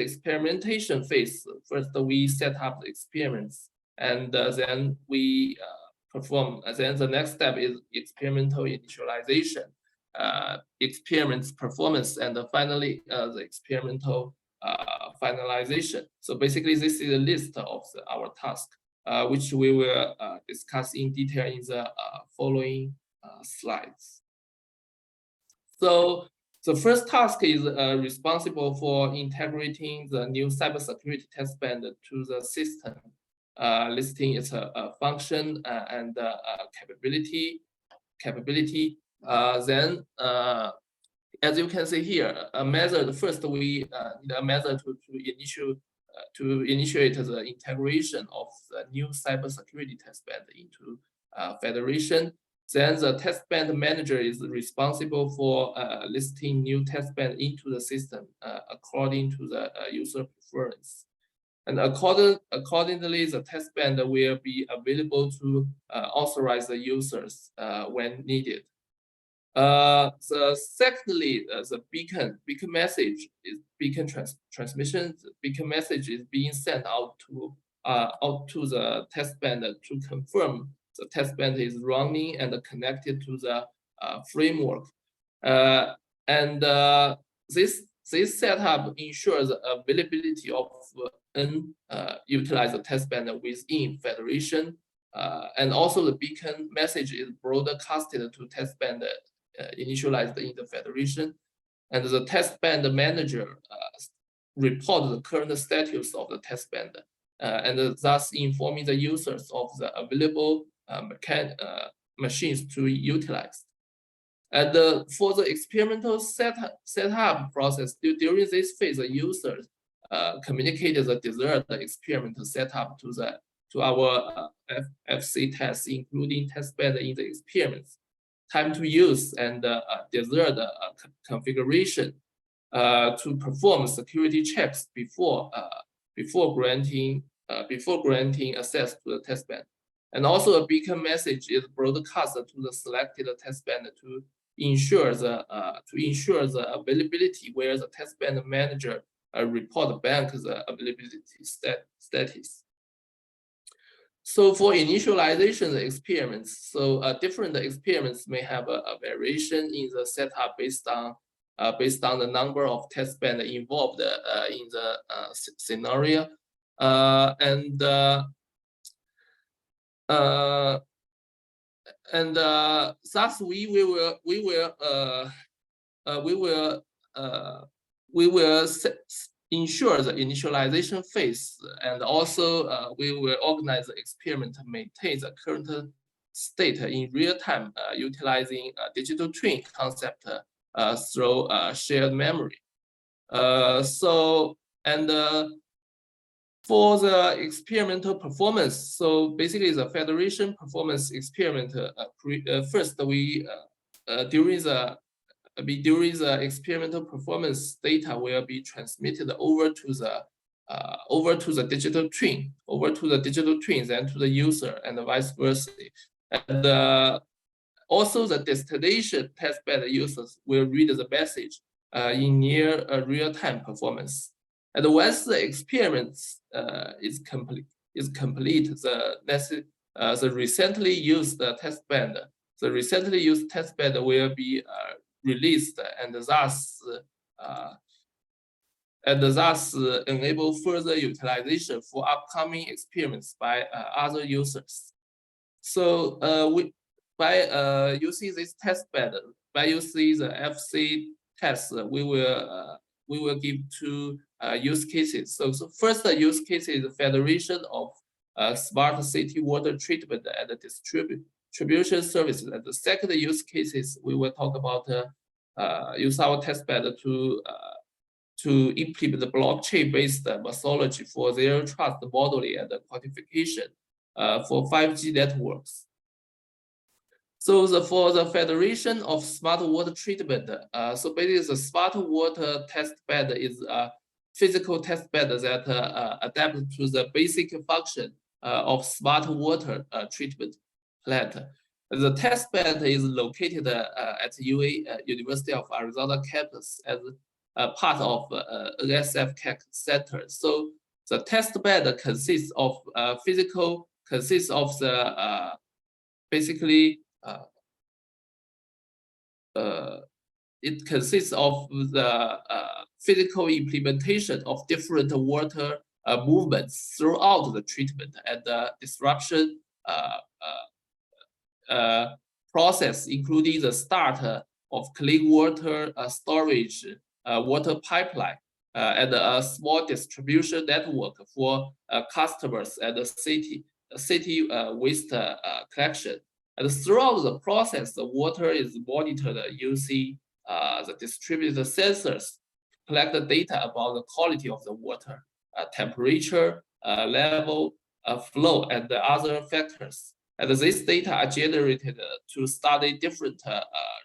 S5: experimentation phase, first we set up the experiments, and then we perform. And then the next step is experimental initialization, experiments performance, and finally the experimental finalization. So basically, this is a list of our tasks, which we will discuss in detail in the following slides. So the first task is responsible for integrating the new cybersecurity testbed to the system, listing its function and capability. Then as you can see here, a method. First, we need a method to initiate the integration of the new cybersecurity testbed into federation. Then the testbed manager is responsible for listing new testbed into the system according to the user preference. And accordingly, the testbed will be available to authorize the users when needed. Secondly, the beacon message is transmission. The beacon message is being sent out to the testbed to confirm the testbed is running and connected to the framework. This setup ensures the availability of unutilized testbed within federation, and also the beacon message is broadcasted to testbed initialized in the federation, and the testbed manager reports the current status of the testbed, and thus informing the users of the available machines to utilize. And for the experimental setup process, during this phase, the users communicated the desired experimental setup to our FC tests, including testbed in the experiments, time to use, and desired configuration to perform security checks before granting access to the testbed. And also a beacon message is broadcast to the selected testbed to ensure the availability, where the testbed manager report back the availability status. So for initialization experiments, different experiments may have a variation in the setup based on the number of testbed involved in the scenario, and thus we will ensure the initialization phase, and also we will organize the experiment to maintain the current state in real time, utilizing a digital twin concept through shared memory. For the experimental performance, so basically the federation performance experiment, first we during the experimental performance data will be transmitted over to the digital twin, and to the user, and vice versa. And also the destination testbed users will read the message in near real-time performance. And once the experiment is complete, the recently used testbed will be released, and thus enable further utilization for upcoming experiments by other users. So by using this testbed, by using the FC test, we will give two use cases. So first use case is the federation of smart city water treatment and distribution services. And the second use case is we will talk about use our testbed to implement the blockchain-based methodology for zero trust modeling and quantification for 5G networks. So for the federation of smart water treatment, so basically the smart water testbed is a physical testbed that adapts to the basic function of smart water treatment plant. The testbed is located at UA University of Arizona campus as part of NSF Center. So the testbed consists of it consists of the physical implementation of different water movements throughout the treatment and the disruption process, including the start of clean water storage, water pipeline, and a small distribution network for customers and the city waste collection. And throughout the process, the water is monitored using the distributed sensors to collect the data about the quality of the water, temperature, level, flow, and the other factors. And this data are generated to study different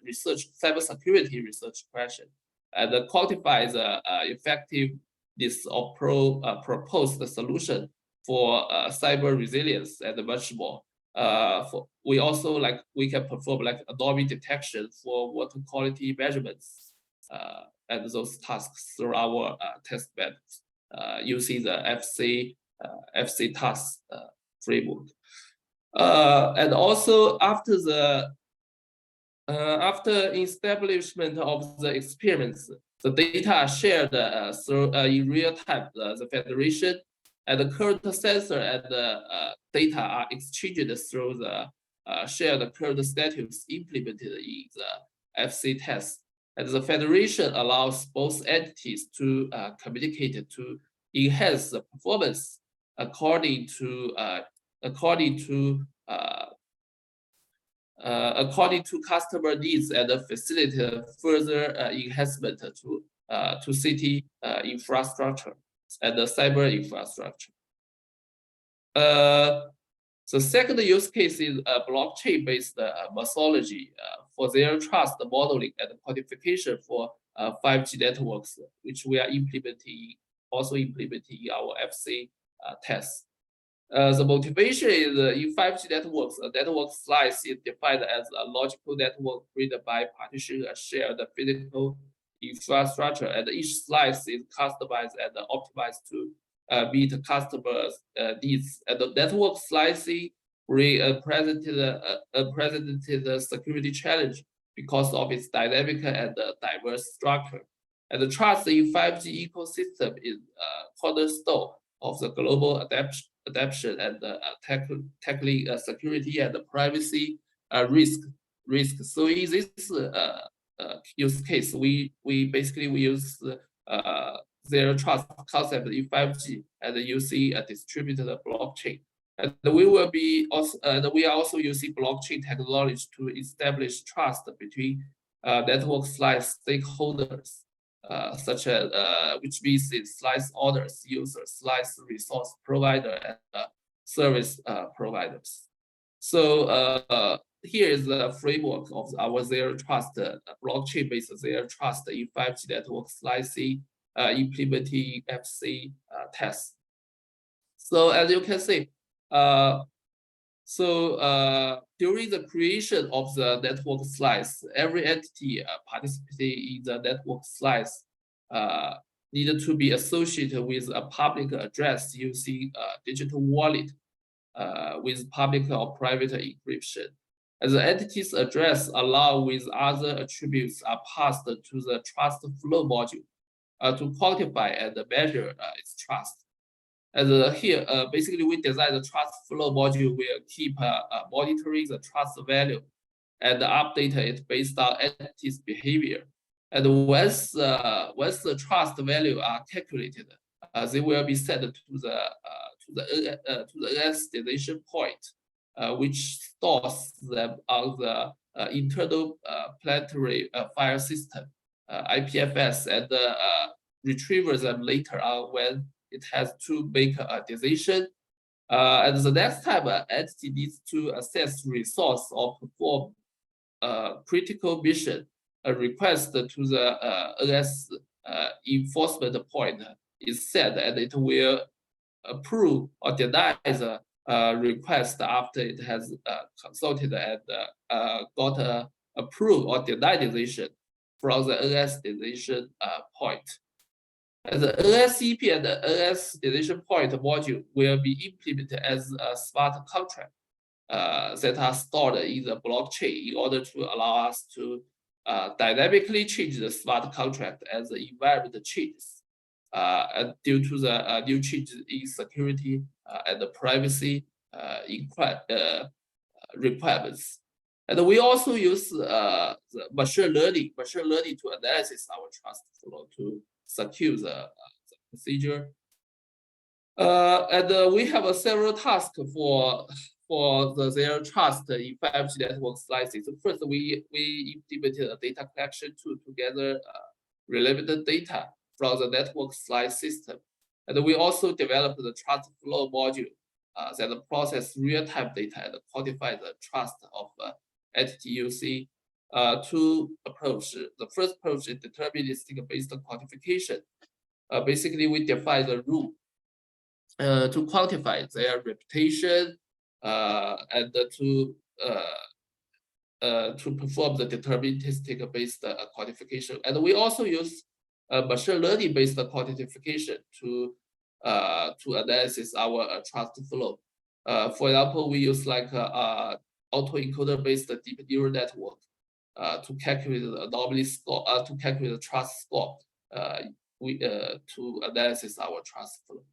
S5: cybersecurity research questions and quantify the effectiveness of proposed solution for cyber resilience and much more. We also we can perform anomaly detection for water quality measurements and those tasks through our testbed using the FC task framework. And also after establishment of the experiments, the data are shared through in real time. The federation and the current sensor and the data are exchanged through the shared current status implemented in the FC test. And the federation allows both entities to communicate to enhance the performance according to customer needs and facilitate further enhancement to city infrastructure and the cyber infrastructure. The second use case is a blockchain-based methodology for zero trust modeling and quantification for 5G networks, which we are also implementing in our FC test. The motivation is in 5G networks, a network slice is defined as a logical network created by partitioning a shared physical infrastructure, and each slice is customized and optimized to meet customers' needs. And the network slicing presented a security challenge because of its dynamic and diverse structure. And the trust in 5G ecosystem is cornerstone of the global adaptation and tackling security and privacy risk. So in this use case, we use zero trust concept in 5G and using a distributed blockchain. And we are also using blockchain technology to establish trust between network slice stakeholders, such as which means slice owners, users, slice resource provider, and service providers. So here is the framework of our zero trust blockchain-based zero trust in 5G network slicing, implementing FC tests. So as you can see, during the creation of the network slice, every entity participating in the network slice needed to be associated with a public address using a digital wallet with public or private encryption. And the entity's address along with other attributes are passed to the trust flow module to quantify and measure its trust. And here, basically, we design the trust flow module will keep monitoring the trust value and update it based on entity's behavior. And once the trust value are calculated, they will be set to the NS destination point, which stores them on the internal planetary file system, IPFS, and retrieves them later on when it has to make a decision. And the next time an entity needs to access resource or perform a critical mission, a request to the NS enforcement point is set, and it will approve or deny the request after it has consulted and got a approve or deny decision from the NS decision point. And the NSCP and the NS decision point module will be implemented as a smart contract that are stored in the blockchain in order to allow us to dynamically change the smart contract as the environment changes. And due to the new changes in security and the privacy requirements. And we also use the machine learning to analyze our trust flow to secure the procedure. And we have several tasks for the zero trust in 5G network slices. First, we implemented a data collection tool to gather relevant data from the network slice system. And we also developed the trust flow module that process real-time data and quantify the trust of entity using two approaches. The first approach is deterministic-based quantification. Basically, we define the rule to quantify their reputation and to perform the deterministic-based quantification. And we also use machine learning-based quantification to analyze our trust flow. For example, we use like autoencoder-based deep neural network to calculate the anomaly score, to calculate the trust score. To analyze our trust flow.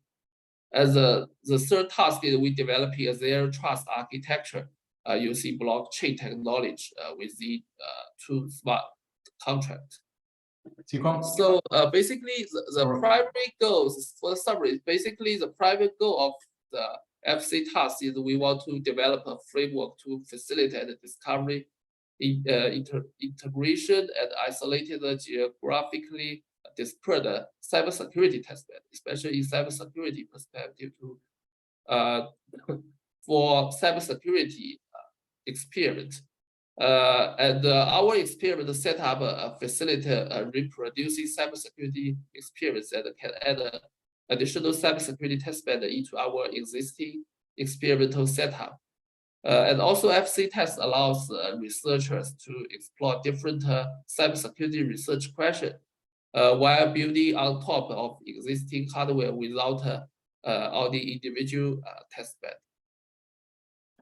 S5: As the third task is we developing a zero trust architecture using blockchain technology within two smart contracts. So basically, the primary goals for the summary, basically the primary goal of the FC task is we want to develop a framework to facilitate the discovery, integration, and isolated geographically disparate cybersecurity testbed, especially in cybersecurity perspective to for cybersecurity experiment. And our experiment set up a facility reproducing cybersecurity experience that can add additional cybersecurity testbed into our existing experimental setup. And also FC test allows researchers to explore different cybersecurity research questions while building on top of existing hardware without all the individual testbed.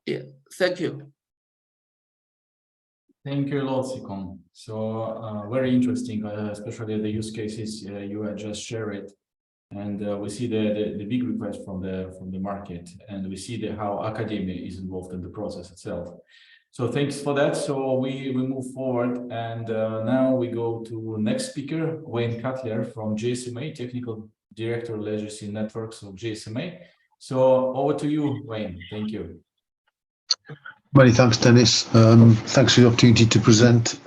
S5: Yeah, thank you.
S2: Thank you a lot, Sikon. So very interesting, especially the use cases you had just shared. And we see the big request from the market, and we see how academia is involved in the process itself. So thanks for that. So we move forward, and now we go to next speaker, Wayne Cutler from GSMA, Technical Director Legacy Networks of GSMA. So over to you, Wayne. Thank you.
S6: Many thanks, Dennis. Thanks for the opportunity to present.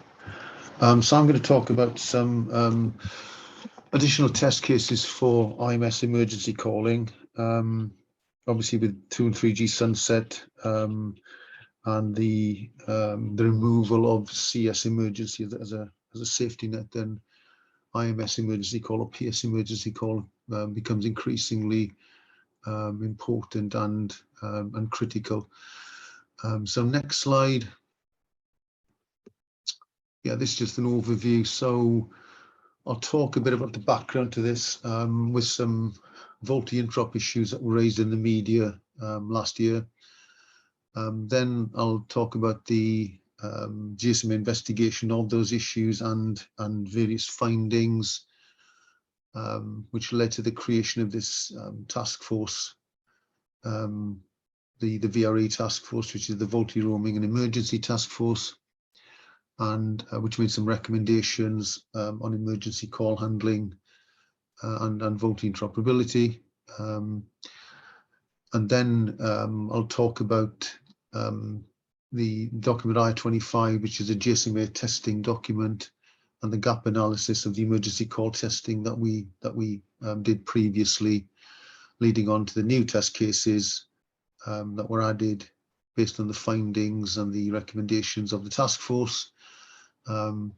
S6: So I'm going to talk about some additional test cases for IMS emergency calling. Obviously, with 2 and 3G sunset and the removal of CS emergency as a safety net, then IMS emergency call or PS emergency call becomes increasingly important and critical. So next slide. Yeah, this is just an overview. So I'll talk a bit about the background to this with some VoLTE interrupt issues that were raised in the media last year. Then I'll talk about the GSMA investigation of those issues and various findings which led to the creation of this task force, the VRE task force, which is the VoLTE roaming and emergency task force, and which made some recommendations on emergency call handling and VoLTE interoperability. And then I'll talk about the document I-25, which is a GSMA testing document, and the gap analysis of the emergency call testing that we did previously, leading on to the new test cases that were added based on the findings and the recommendations of the task force. And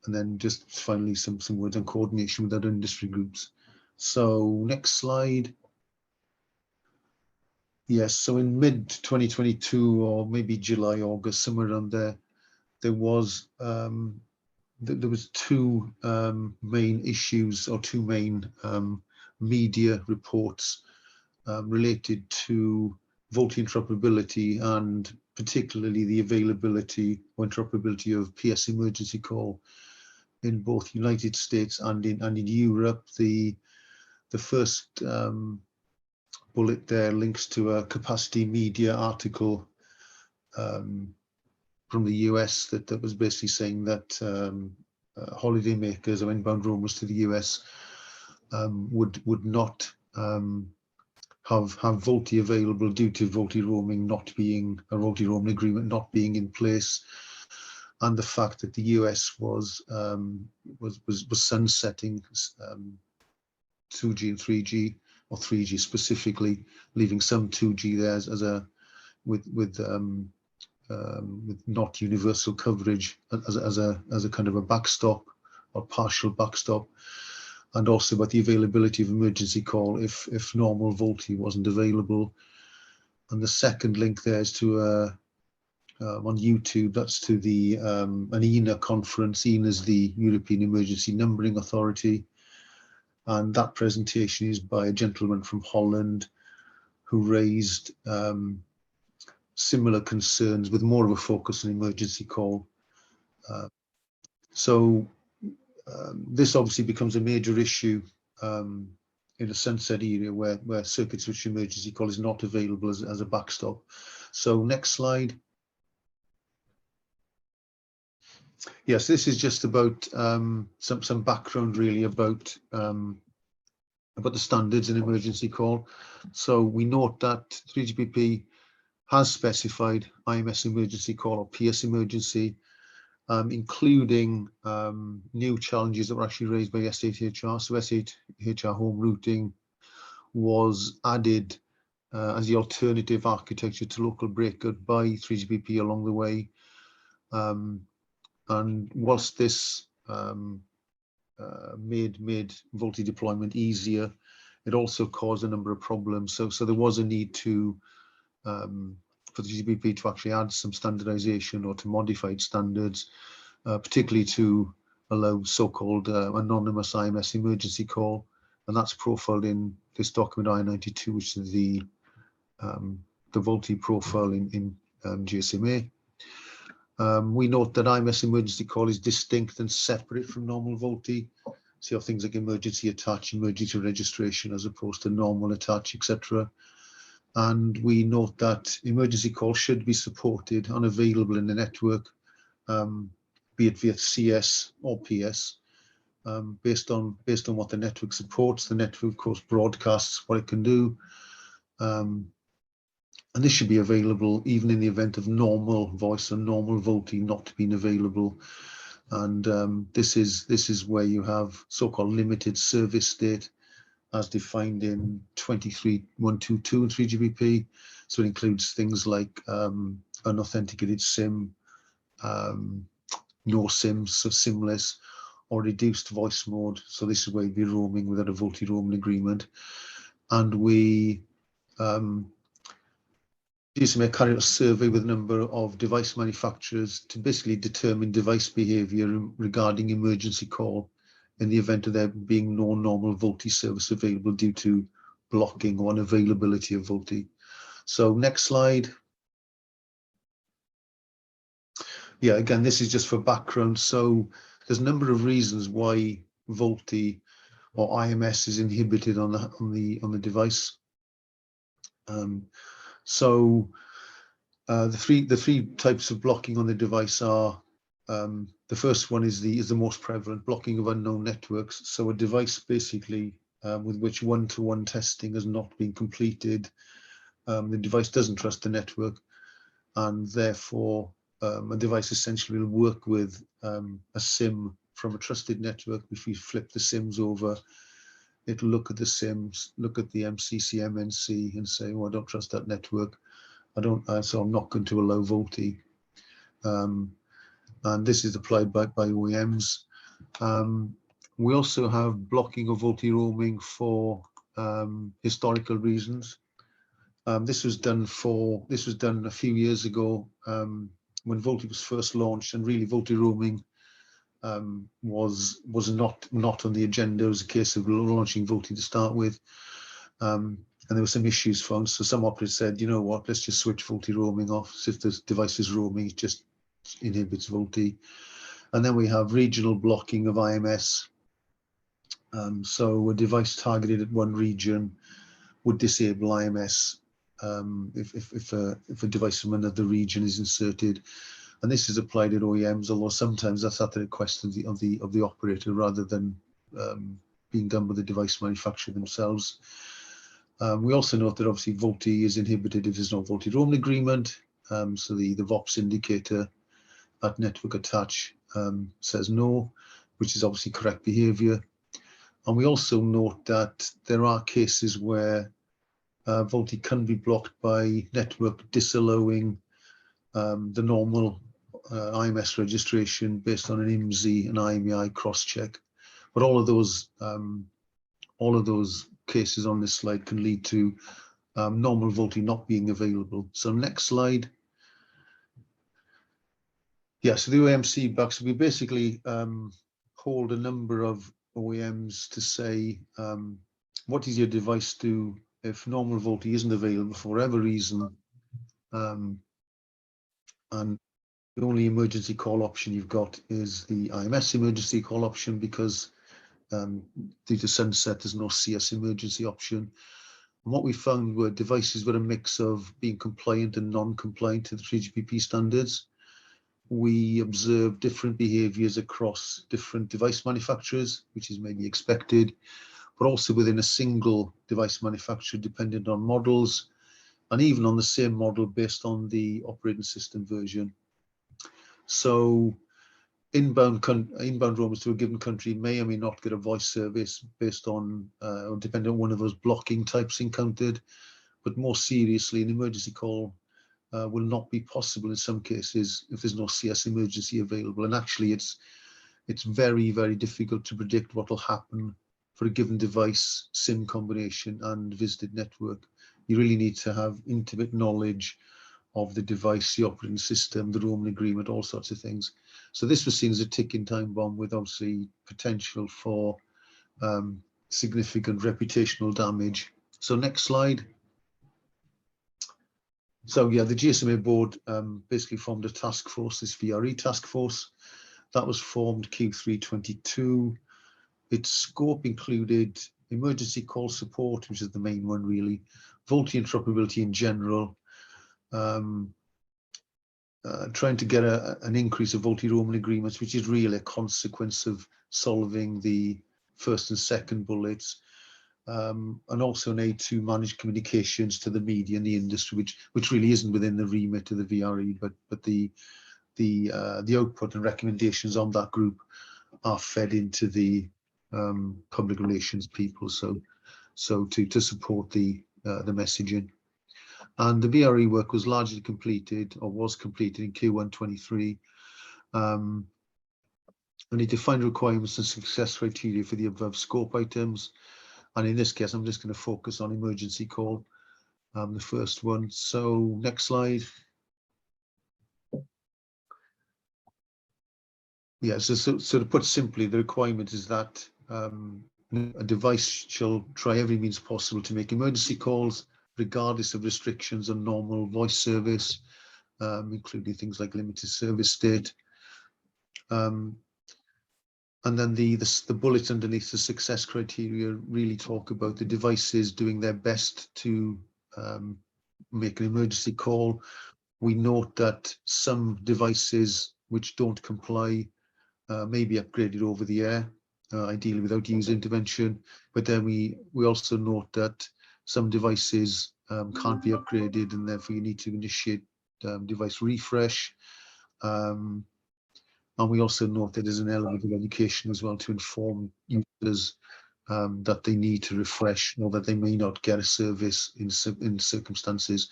S6: then just finally some words on coordination with other industry groups. So next slide. Yes, so in mid 2022 or maybe July, August, somewhere around there, there was two main issues or two main media reports related to VoLTE interoperability and particularly the availability or interoperability of PS emergency call in both United States and in Europe. The first bullet there links to a capacity media article from the US that was basically saying that holidaymakers or inbound roamers to the US would not have VoLTE available due to VoLTE roaming not being a VoLTE roaming agreement not being in place, and the fact that the US was sunsetting 2G and 3G, or 3G specifically, leaving some 2G there as a with not universal coverage as a kind of a backstop or partial backstop. And also about the availability of emergency call if normal VoLTE wasn't available. And the second link there is to on YouTube, that's to the an ENA conference. ENA is the European Emergency Numbering Authority, and that presentation is by a gentleman from Holland who raised similar concerns with more of a focus on emergency call. This obviously becomes a major issue in a sunset area where circuit switch emergency call is not available as a backstop. So next slide. Yes, this is just about some background really about the standards in emergency call. So we note that 3GPP has specified IMS emergency call or PS emergency, including new challenges that were actually raised by S8HR. So S8HR home routing was added as the alternative architecture to local breakout by 3GPP along the way. And whilst this made VoLTE deployment easier, it also caused a number of problems. So there was a need to for the GPP to actually add some standardization or to modified standards, particularly to allow so-called anonymous IMS emergency call, and that's profiled in this document I-92, which is the VoLTE profile in GSMA. We note that IMS emergency call is distinct and separate from normal VoLTE. So you have things like emergency attach, emergency registration, as opposed to normal attach, etc. And we note that emergency calls should be supported and available in the network, be it via CS or PS, based on what the network supports. The network, of course, broadcasts what it can do. And this should be available even in the event of normal voice and normal VoLTE not being available. And this is where you have so-called limited service state as defined in 23.122 and 3GBP. So it includes things like unauthenticated SIM, no SIMs, so SIMless, or reduced voice mode. So this is where you'd be roaming without a VoLTE roaming agreement. And we GSMA carried out a survey with a number of device manufacturers to basically determine device behavior regarding emergency call in the event of there being no normal VoLTE service available due to blocking or unavailability of VoLTE. So next slide. Yeah, again, this is just for background. So there's a number of reasons why VoLTE or IMS is inhibited on the device. The three types of blocking on the device are, the first one is the most prevalent, blocking of unknown networks. So a device basically with which one-to-one testing has not been completed. The device doesn't trust the network, and therefore a device essentially will work with a SIM from a trusted network. If you flip the SIMs over, it'll look at the SIMs, look at the MCC, MNC, and say, "Oh, I don't trust that network. So I'm not going to allow VoLTE." And this is applied by OEMs. We also have blocking of VoLTE roaming for historical reasons. This was done a few years ago when VoLTE was first launched, and really VoLTE roaming was not on the agenda. It was a case of launching VoLTE to start with. And there were some issues found. So some operators said, you know what, let's just switch VoLTE roaming off. So if the device is roaming, it just inhibits VoLTE. And then we have regional blocking of IMS. So a device targeted at one region would disable IMS if a device from another region is inserted. And this is applied at OEMs, although sometimes that's at the request of the operator rather than being done by the device manufacturer themselves. We also note that obviously VoLTE is inhibited if there's no VoLTE roaming agreement. So the VOPS indicator at network attach says no, which is obviously correct behavior. And we also note that there are cases where VoLTE can be blocked by network disallowing the normal IMS registration based on an IMSI and IMEI cross-check. But all of those cases on this slide can lead to normal VoLTE not being available. So next slide. Yeah, so the OEM feedback. So we basically hold a number of OEMs to say, what does your device do if normal VoLTE isn't available for whatever reason, and the only emergency call option you've got is the IMS emergency call option because due to sunset, there's no CS emergency option. And what we found were devices with a mix of being compliant and non-compliant to the 3GPP standards. We observed different behaviors across different device manufacturers, which is maybe expected, but also within a single device manufacturer, dependent on models, and even on the same model based on the operating system version. So inbound roamers to a given country may or may not get a voice service based on or depending on one of those blocking types encountered. But more seriously, an emergency call will not be possible in some cases if there's no CS emergency available. And actually, it's very, very difficult to predict what will happen for a given device, SIM combination, and visited network. You really need to have intimate knowledge of the device, the operating system, the roaming agreement, all sorts of things. So this was seen as a ticking time bomb with obviously potential for significant reputational damage. So next slide. So yeah, the GSMA board basically formed a task force, this VRE task force. That was formed Q3 22. Its scope included emergency call support, which is the main one really, VoLTE interoperability in general, trying to get an increase of VoLTE roaming agreements, which is really a consequence of solving the first and second bullets, and also an aid to manage communications to the media and the industry, which really isn't within the remit of the VRE, but the output and recommendations on that group are fed into the public relations people, so to support the messaging. And the VRE work was largely completed, or was completed in Q1 23. And it defined requirements and success criteria for the above scope items. And in this case, I'm just going to focus on emergency call, the first one. So next slide. Yeah, so to put simply, the requirement is that a device shall try every means possible to make emergency calls, regardless of restrictions on normal voice service, including things like limited service state. And then the bullets underneath the success criteria really talk about the devices doing their best to make an emergency call. We note that some devices which don't comply may be upgraded over the air, ideally without user intervention. But then we also note that some devices can't be upgraded, and therefore you need to initiate device refresh. And we also note that there's an element of education as well to inform users that they need to refresh, or that they may not get a service in circumstances.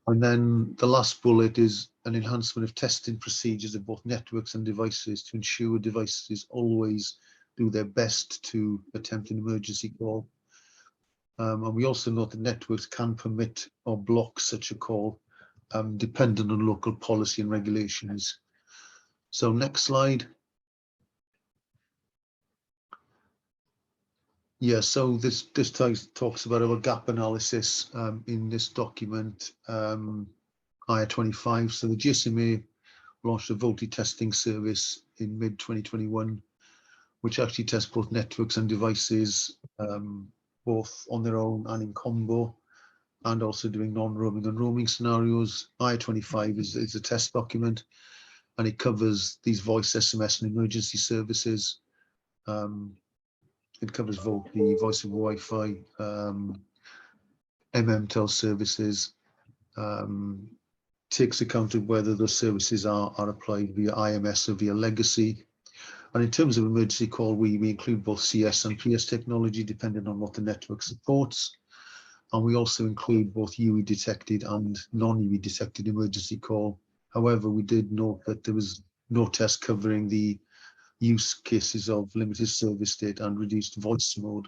S6: And then the last bullet is an enhancement of testing procedures of both networks and devices to ensure devices always do their best to attempt an emergency call. And we also note that networks can permit or block such a call, dependent on local policy and regulations. So next slide. Yeah, so this talks about our gap analysis in this document, IR25. So the GSMA launched a VoLTE testing service in mid-2021, which actually tests both networks and devices, both on their own and in combo, and also doing non-roaming and roaming scenarios. IR25 is a test document, and it covers these voice, SMS, and emergency services. It covers VoLTE, voice over Wi-Fi, MMTEL services, takes account of whether those services are applied via IMS or via legacy. And in terms of emergency call, we include both CS and PS technology, depending on what the network supports. And we also include both UE detected and non-UE detected emergency call. However, we did note that there was no test covering the use cases of limited service state and reduced voice mode.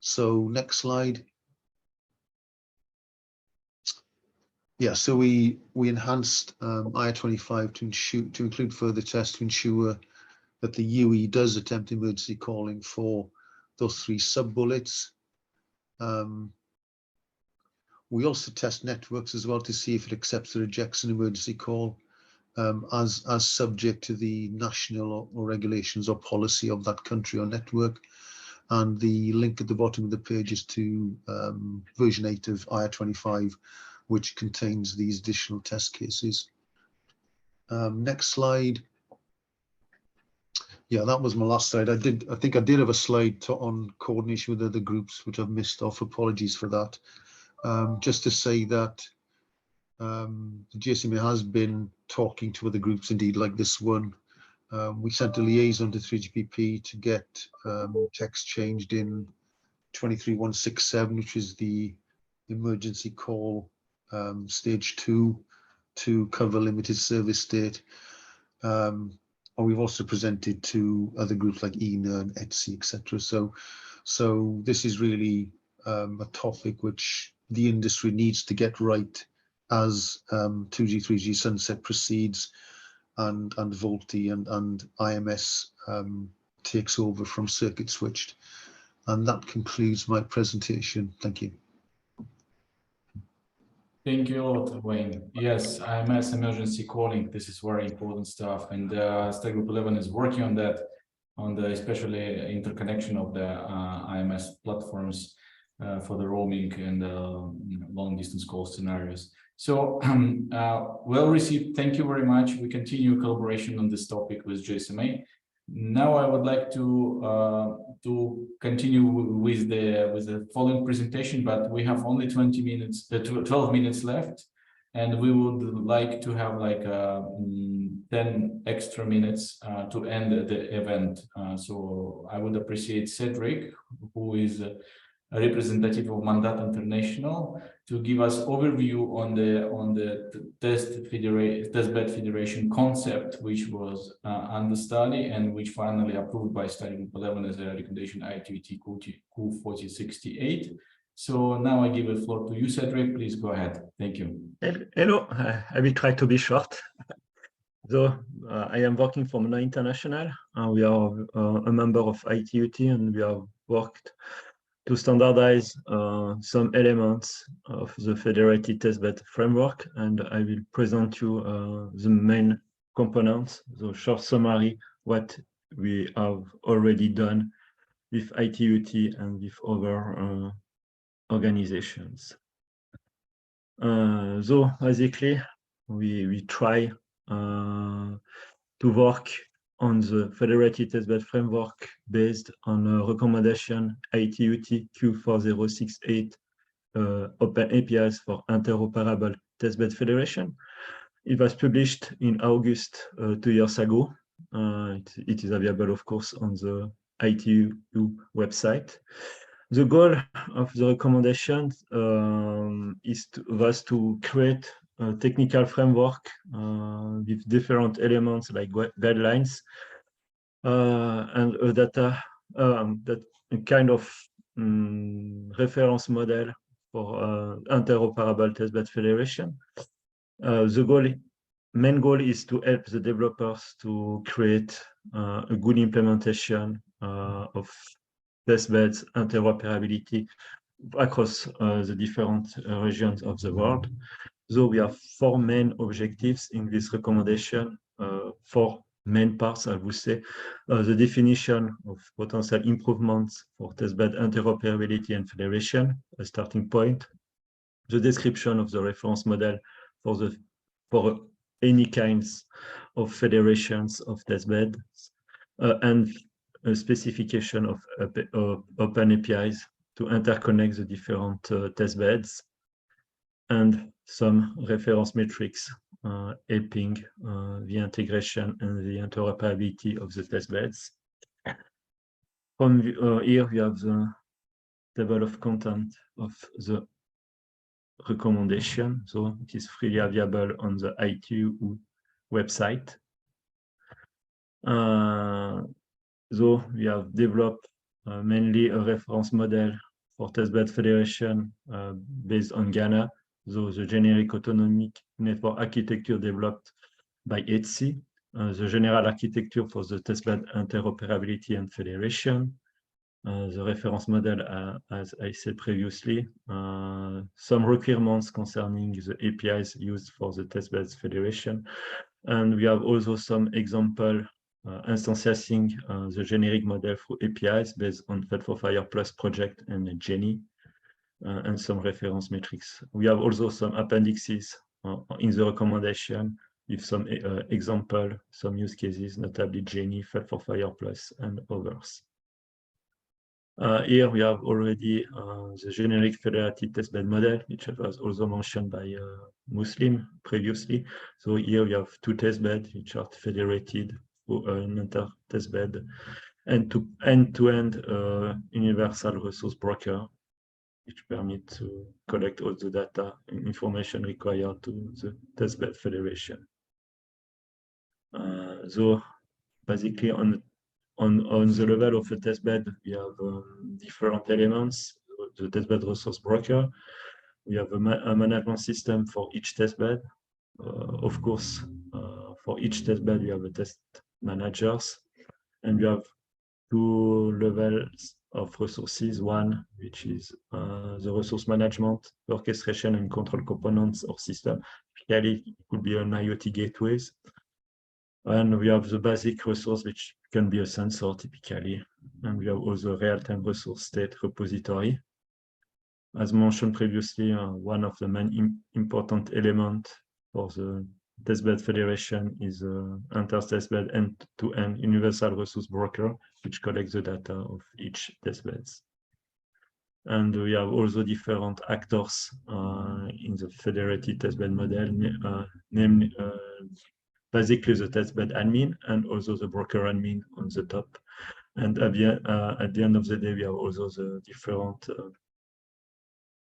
S6: So next slide. Yeah, so we enhanced IR25 to include further tests to ensure that the UE does attempt emergency calling for those 3 sub-bullets. We also test networks as well to see if it accepts or rejects an emergency call, as subject to the national or regulations or policy of that country or network. And the link at the bottom of the page is to version 8 of IR25, which contains these additional test cases. Next slide. Yeah, that was my last slide. I think I did have a slide on coordination with other groups, which I've missed off. Apologies for that. Just to say that the GSMA has been talking to other groups, indeed, like this one. We sent a liaison to 3GPP to get text changed in 23167, which is the emergency call stage 2 to cover limited service state. And we've also presented to other groups like ENA and ETSI, etc. So this is really a topic which the industry needs to get right as 2G, 3G sunset proceeds and VoLTE and IMS takes over from circuit switched. And that concludes my presentation. Thank you.
S2: Thank you a lot, Wayne. Yes, IMS emergency calling, this is very important stuff, and Stag Group 11 is working on that. on the especially interconnection of the IMS platforms for the roaming and long distance call scenarios. So well received. Thank you very much. We continue collaboration on this topic with GSMA. Now I would like to continue with the following presentation, but we have only 12 minutes left, and we would like to have like 10 extra minutes to end the event. So I would appreciate Cedric, who is a representative of Mandat International, to give us overview on the testbed federation concept, which was under study and which finally approved by study group 11 as a recommendation ITU-T Q.4068. So now I give the floor to you, Cedric. Please go ahead. Thank you.
S7: Hello, I will try to be short. So I am working for Mandat International. We are a member of ITU-T, and we have worked to standardize some elements of the federated testbed framework, and I will present you the main components, the short summary, what we have already done with ITU-T and with other organizations. So basically, we try to work on the federated testbed framework based on a recommendation ITU-T Q.4068 open APIs for interoperable testbed federation. It was published in August 2 years ago. It is available, of course, on the ITU website. The goal of the recommendation was to create a technical framework with different elements like guidelines and a data, that kind of reference model for interoperable testbed federation. The main goal is to help the developers to create a good implementation of testbeds interoperability across the different regions of the world. So we have 4 main objectives in this recommendation, 4 main parts, I would say. The definition of potential improvements for testbed interoperability and federation, a starting point. The description of the reference model for any kinds of federations of testbeds, and a specification of open APIs to interconnect the different testbeds, and some reference metrics helping the integration and the interoperability of the testbeds. From here, we have the table of content of the recommendation. So it is freely available on the ITU website. So we have developed mainly a reference model for testbed federation based on Ghana. So the generic autonomic network architecture developed by ETSI, the general architecture for the testbed interoperability and federation, the reference model, as I said previously, some requirements concerning the APIs used for the testbed federation, and we have also some example instantiating the generic model for APIs based on Fed4Fire Plus project and Jenny, and some reference metrics. We have also some appendixes in the recommendation with some example, some use cases, notably Jenny, Fed4Fire Plus, and others. Here we have already the generic federated testbed model, which was also mentioned by Muslim previously. So here we have 2 testbeds which are federated for an inter-testbed, and to end-to-end universal resource broker, which permit to collect all the data and information required to the testbed federation. So basically on the level of a testbed, we have different elements. The testbed resource broker, we have a management system for each testbed. Of course, for each testbed, we have a test managers, and we have 2 levels of resources. One, which is the resource management, orchestration and control components or system. Typically, it could be an IoT gateways. And we have the basic resource, which can be a sensor typically. And we have also real-time resource state repository. As mentioned previously, one of the main important elements for the testbed federation is inter-testbed end-to-end universal resource broker, which collects the data of each testbeds. And we have also different actors in the federated testbed model, namely basically the testbed admin and also the broker admin on the top. And at the end of the day, we have also the different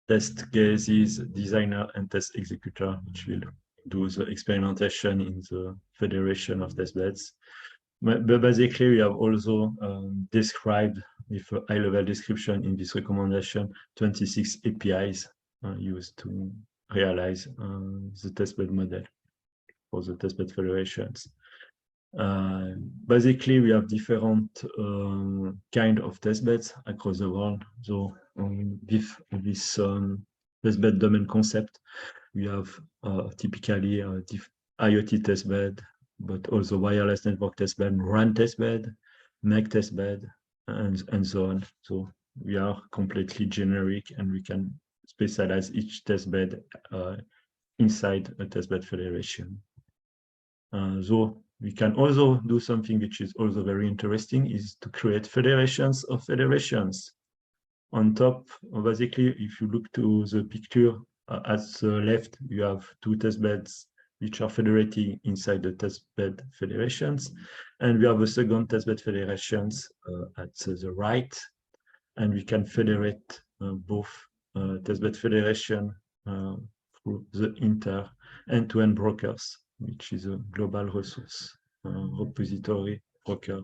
S7: test cases, designer and test executor, which will do the experimentation in the federation of testbeds. But basically, we have also described with a high-level description in this recommendation 26 APIs used to realize the testbed model for the testbed federations. Basically, we have different kind of testbeds across the world. So with this testbed domain concept, we have typically IoT testbed, but also wireless network testbed, RAN testbed, MEC testbed, and so on. So we are completely generic, and we can specialize each testbed inside a testbed federation. So we can also do something which is also very interesting, is to create federations of federations. On top, basically, if you look to the picture at the left, you have two testbeds which are federating inside the testbed federations. And we have a second testbed federations at the right. And we can federate both testbed federation through the end-to-end brokers, which is a global resource repository broker,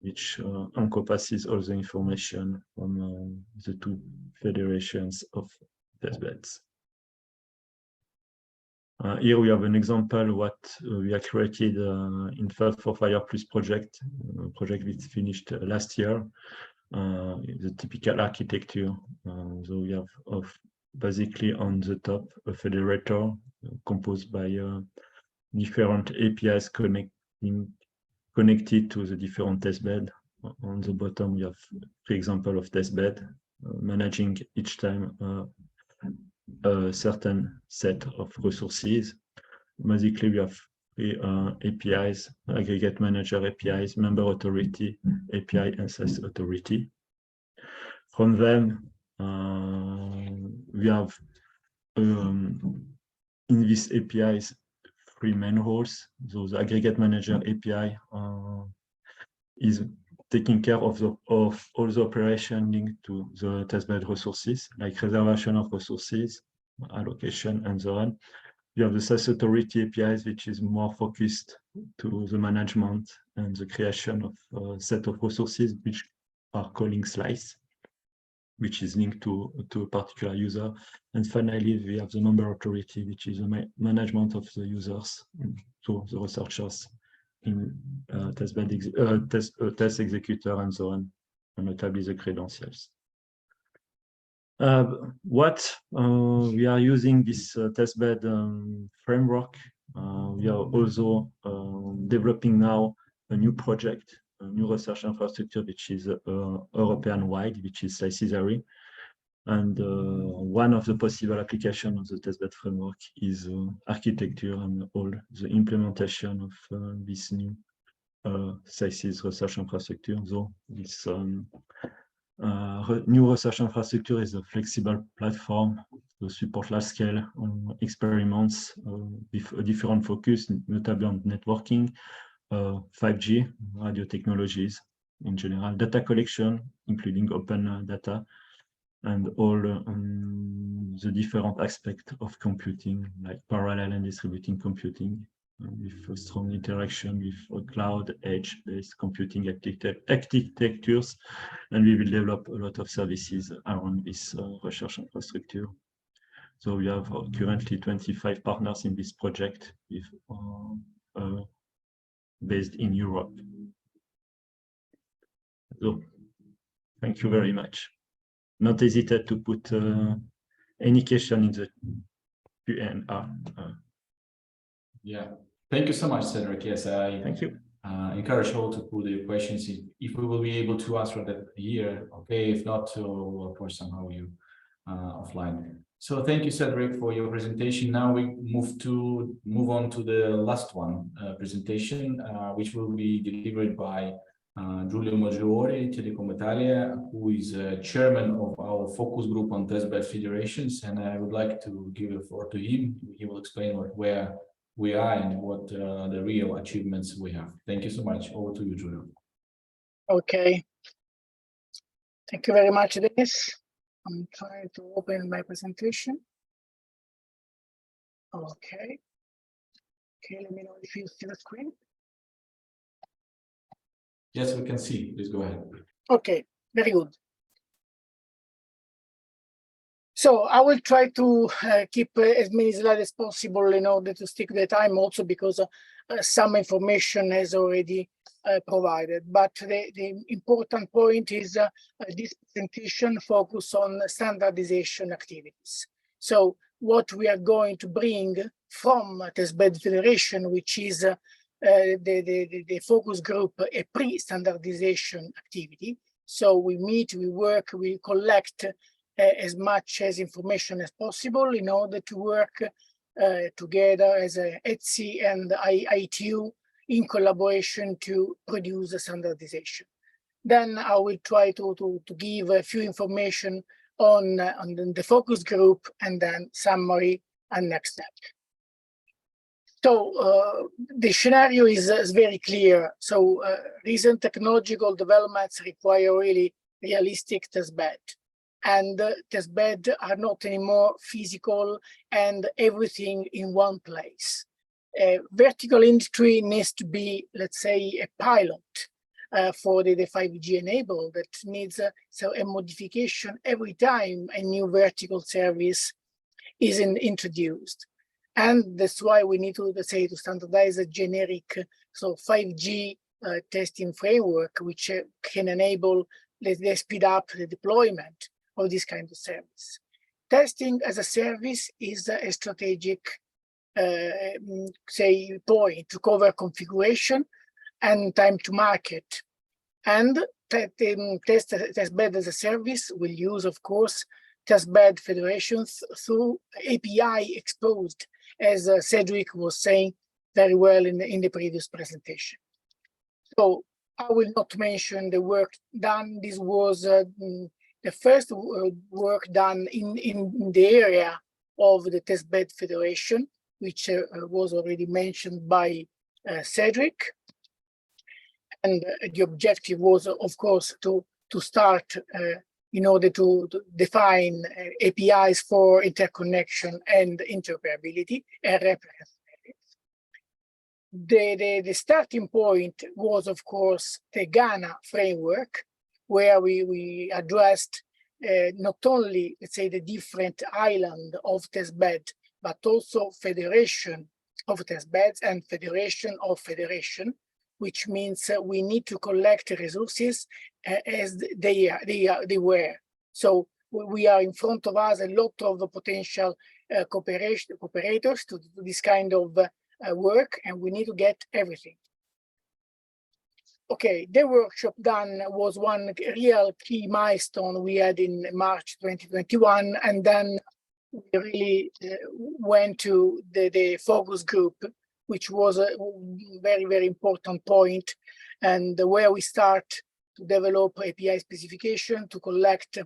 S7: which encompasses all the information from the two federations of testbeds. Here we have an example what we have created in Fire Plus project, which finished last year. The typical architecture. So we have basically on the top a federator composed by different APIs connected to the different testbed. On the bottom, we have, for example, of testbed managing each time a certain set of resources. Basically, we have three APIs: aggregate manager APIs, member authority API, and size authority. From them, we have in these APIs three main roles. So the aggregate manager API is taking care of all the operation linked to the testbed resources, like reservation of resources, allocation, and so on. You have the size authority APIs, which is more focused to the management and the creation of a set of resources, which are calling slice, which is linked to a particular user. And finally, we have the member authority, which is the management of the users, so the researchers in test executor and so on, and notably the credentials. What we are using this testbed framework. We are also developing now a new project, a new research infrastructure, which is European-wide, which is Slicizary. And one of the possible applications of the testbed framework is architecture and all the implementation of this new SciSys research infrastructure. So this new research infrastructure is a flexible platform to support large-scale experiments with a different focus, notably on networking, 5G, radio technologies in general, data collection, including open data, and all the different aspects of computing, like parallel and distributed computing, with a strong interaction with cloud, edge-based computing architectures, and we will develop a lot of services around this research infrastructure. So we have currently 25 partners in this project, with, based in Europe. So, thank you very much. Not hesitate to put any question in the Q&A.
S2: Yeah, Thank you so much, Cedric. Yes, I
S7: Thank you.
S2: Encourage all to put their questions. If we will be able to answer that here, okay. If not, we'll approach somehow you offline. So thank you, Cedric, for your presentation. Now we move on to the last one presentation, which will be delivered by Giulio Maggiore, Telecom Italia, who is chairman of our focus group on testbed federations. And I would like to give the floor to him. He will explain where we are and what the real achievements we have. Thank you so much. Over to you, Giulio.
S8: Okay. Thank you very much, Dennis. I'm trying to open my presentation. Okay. Okay, let me know if you see the screen.
S2: Yes, we can see. Please go ahead.
S8: Okay, very good. So I will try to keep as many slides as possible in order to stick to the time, also because some information is already provided. But the important point is this presentation focus on standardization activities. So what we are going to bring from Testbed Federation, which is the focus group, a pre-standardization activity. So we meet, we work, we collect as much as information as possible in order to work together as a ETSI and ITU in collaboration to produce a standardization. Then I will try to give a few information on the focus group and then summary and next step. So the scenario is very clear. So recent technological developments require really realistic testbed. And testbeds are not anymore physical and everything in one place. Vertical industry needs to be, let's say, a pilot for the 5G enabled that needs so a modification every time a new vertical service is introduced. And that's why we need to, let's say, to standardize a generic 5G testing framework, which can enable, let's speed up the deployment of this kind of service. Testing as a service is a strategic, point to cover configuration and time to market. And testbed as a service will use, of course, testbed federations through API exposed, as Cedric was saying very well in the previous presentation. So I will not mention the work done. This was the first work done in the area of the testbed federation, which was already mentioned by Cedric. And the objective was, of course, to start in order to define APIs for interconnection and interoperability and reference areas. The starting point was, of course, the Ghana framework, where we addressed not only, let's say, the different island of testbed, but also federation of testbeds and federation of federation, which means we need to collect resources as they were. So we are in front of us a lot of potential cooperators to do this kind of work, and we need to get everything. Okay, the workshop done was one real key milestone we had in March 2021, and then we really went to the focus group, which was a very, very important point, and where we start to develop API specification to collect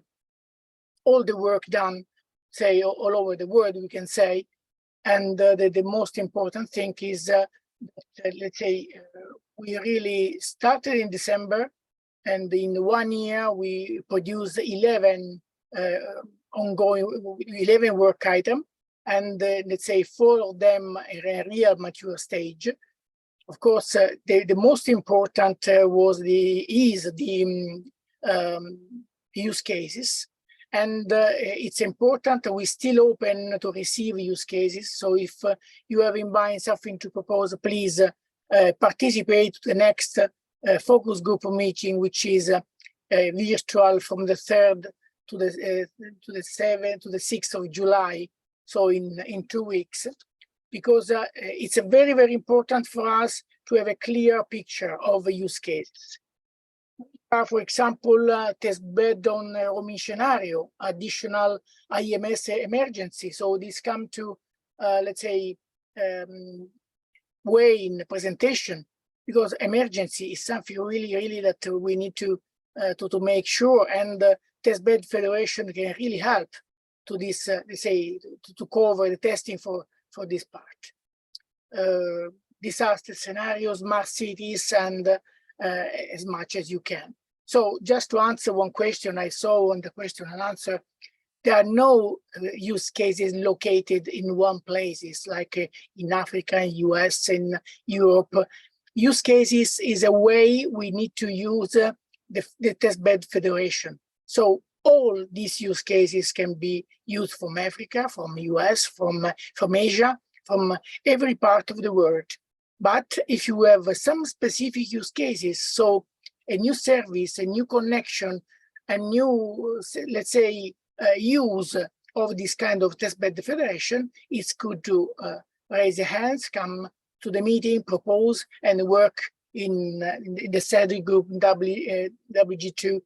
S8: all the work done, say, all over the world, we can say. And the most important thing is, let's say, we really started in December, and in 1 year, we produced 11 work items, and let's say 4 of them are a real mature stage. Of course, the most important was the use cases. And it's important that we still open to receive use cases. So if you have in mind something to propose, please participate to the next focus group meeting, which is virtual from the 3rd to the 7th to the 6th of July. So in 2 weeks. because it's very, very important for us to have a clear picture of the use cases. For example, testbed on roaming scenario, additional IMS emergency. So this come to, let's say, way in the presentation, because emergency is something really that we need to make sure, and testbed federation can really help to this, let's say, to cover the testing for this part. Disaster scenarios, smart cities, and as much as you can. So just to answer one question I saw on the question and answer, there are no use cases located in one place. It's like in Africa, in US, in Europe. Use cases is a way we need to use the testbed federation. So all these use cases can be used from Africa, from US, from Asia, from every part of the world. But if you have some specific use cases, so a new service, a new connection, a new, let's say, use of this kind of testbed federation, it's good to raise your hands, come to the meeting, propose, and work in the study group WG2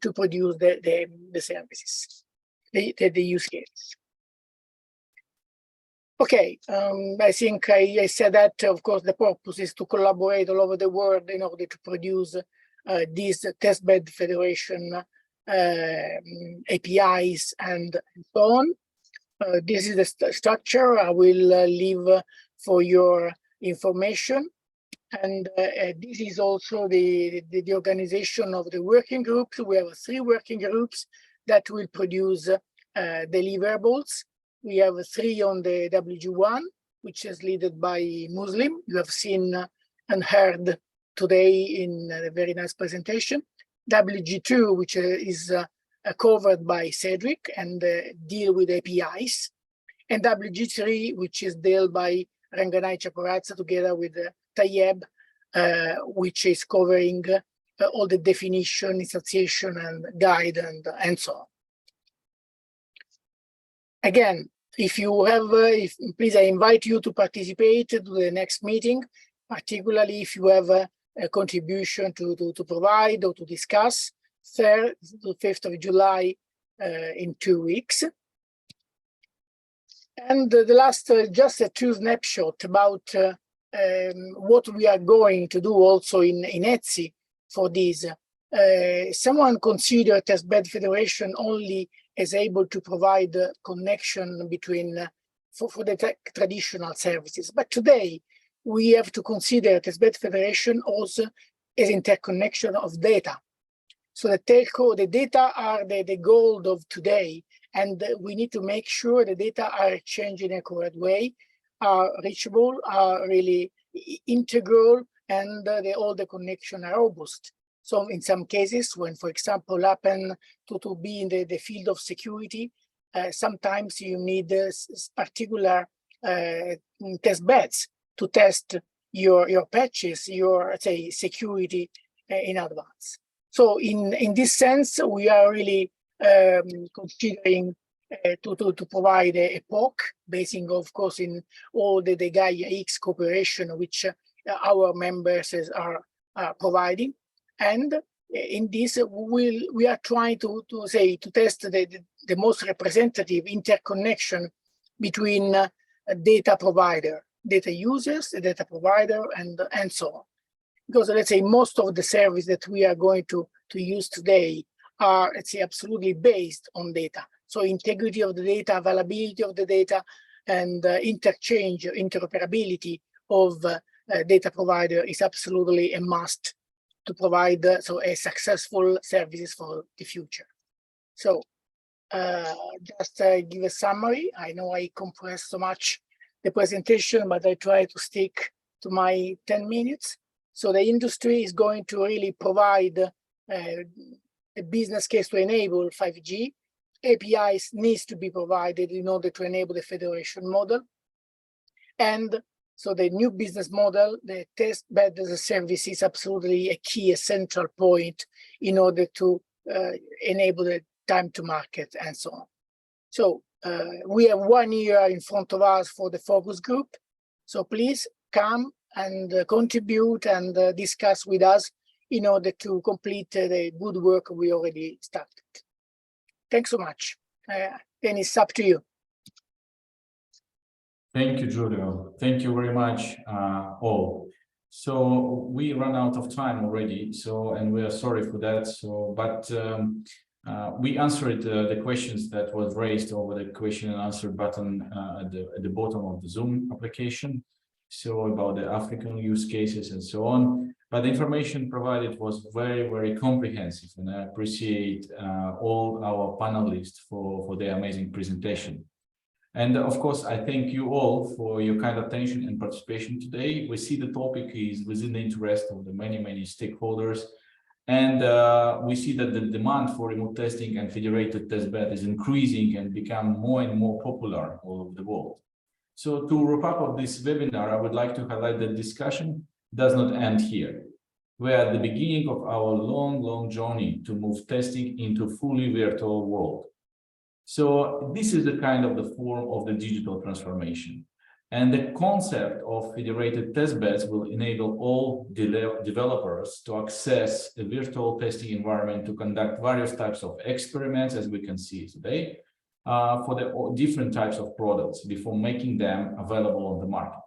S8: to produce the services, the use cases. Okay, I think I said that, of course, the purpose is to collaborate all over the world in order to produce these testbed federation APIs and so on. This is the structure I will leave for your information. And this is also the organization of the working groups. We have 3 working groups that will produce deliverables. We have 3 on the WG1, which is led by Muslim. You have seen and heard today in a very nice presentation. WG2, which is covered by Cedric and deal with APIs. And WG3, which is dealt by Ranganai Chaparazza together with Tayeb, which is covering all the definition, association, and guide, and so on. Again, if you have, please, I invite you to participate to the next meeting, particularly if you have a contribution to provide or to discuss. 3rd to 5th of July in 2 weeks. And the last, just a 2 snapshot about what we are going to do also in ETSI for this. Someone consider testbed federation only as able to provide connection between for the traditional services. But today we have to consider testbed federation also as interconnection of data. So the data are the gold of today, and we need to make sure the data are exchanged in a correct way, are reachable, are really integral, and all the connections are robust. So in some cases, when, for example, happen to be in the field of security, sometimes you need particular test beds to test your patches, your, say, security in advance. So in this sense, we are really considering to provide a POC, basing, of course, in all the Gaia X cooperation, which our members are providing. And in this, we are trying to test the most representative interconnection between data provider, data users, the data provider, and so on. Because let's say most of the service that we are going to use today are, let's say, absolutely based on data. So integrity of the data, availability of the data, and interchange, interoperability of data provider is absolutely a must to provide a successful services for the future. So just give a summary. I know I compressed so much the presentation, but I try to stick to my 10 minutes. So the industry is going to really provide a business case to enable 5G. APIs needs to be provided in order to enable the federation model. And so the new business model, the test bed as a service, is absolutely a key, essential point in order to enable the time to market and so on. So we have 1 year in front of us for the focus group. So please come and contribute and discuss with us in order to complete the good work we already started. Thanks so much. Then it's up to you.
S2: Thank you, Giulio. Thank you very much, all. So we run out of time already. And we are sorry for that. But we answered the questions that was raised over the question and answer button at the bottom of the Zoom application. So about the African use cases and so on. But the information provided was very, very comprehensive, and I appreciate all our panelists for their amazing presentation. And of course, I thank you all for your kind attention and participation today. We see the topic is within the interest of the many, many stakeholders. And we see that the demand for remote testing and federated testbed is increasing and become more and more popular all over the world. So to wrap up of this webinar, I would like to highlight that discussion does not end here. We are at the beginning of our long journey to move testing into a fully virtual world. So this is the kind of the form of the digital transformation. And the concept of federated testbeds will enable all developers to access a virtual testing environment to conduct various types of experiments, as we can see today, for the different types of products before making them available on the market.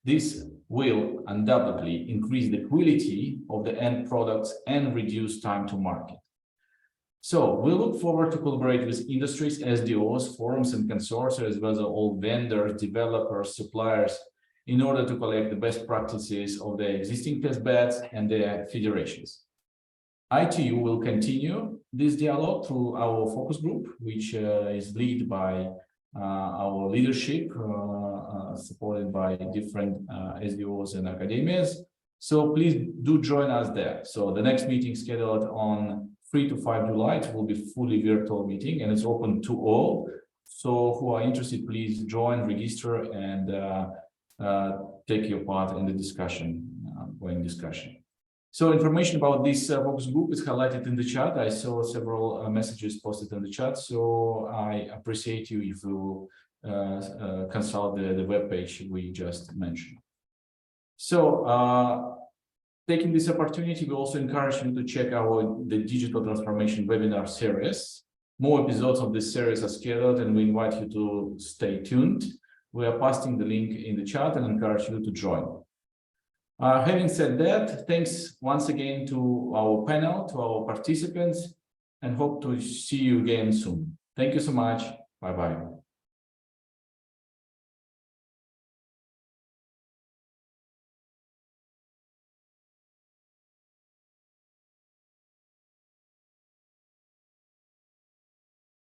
S2: This will undoubtedly increase the quality of the end products and reduce time to market. So we look forward to collaborate with industries, SDOs, forums, and consortia, as well as all vendors, developers, suppliers, in order to collect the best practices of the existing testbeds and their federations. ITU will continue this dialogue through our focus group, which is led by our leadership, supported by different SDOs and academias. So please do join us there. So the next meeting scheduled on 3 to 5 July, it will be fully virtual meeting, and it's open to all. So who are interested, please join, register, and take your part in the discussion, ongoing discussion. So information about this focus group is highlighted in the chat. I saw several messages posted in the chat, so I appreciate you if you consult the webpage we just mentioned. So taking this opportunity, we also encourage you to check the digital transformation webinar series. More episodes of this series are scheduled, and we invite you to stay tuned. We are posting the link in the chat and encourage you to join. Having said that, thanks once again to our panel, to our participants, and hope to see you again soon. Thank you so much. Bye-bye.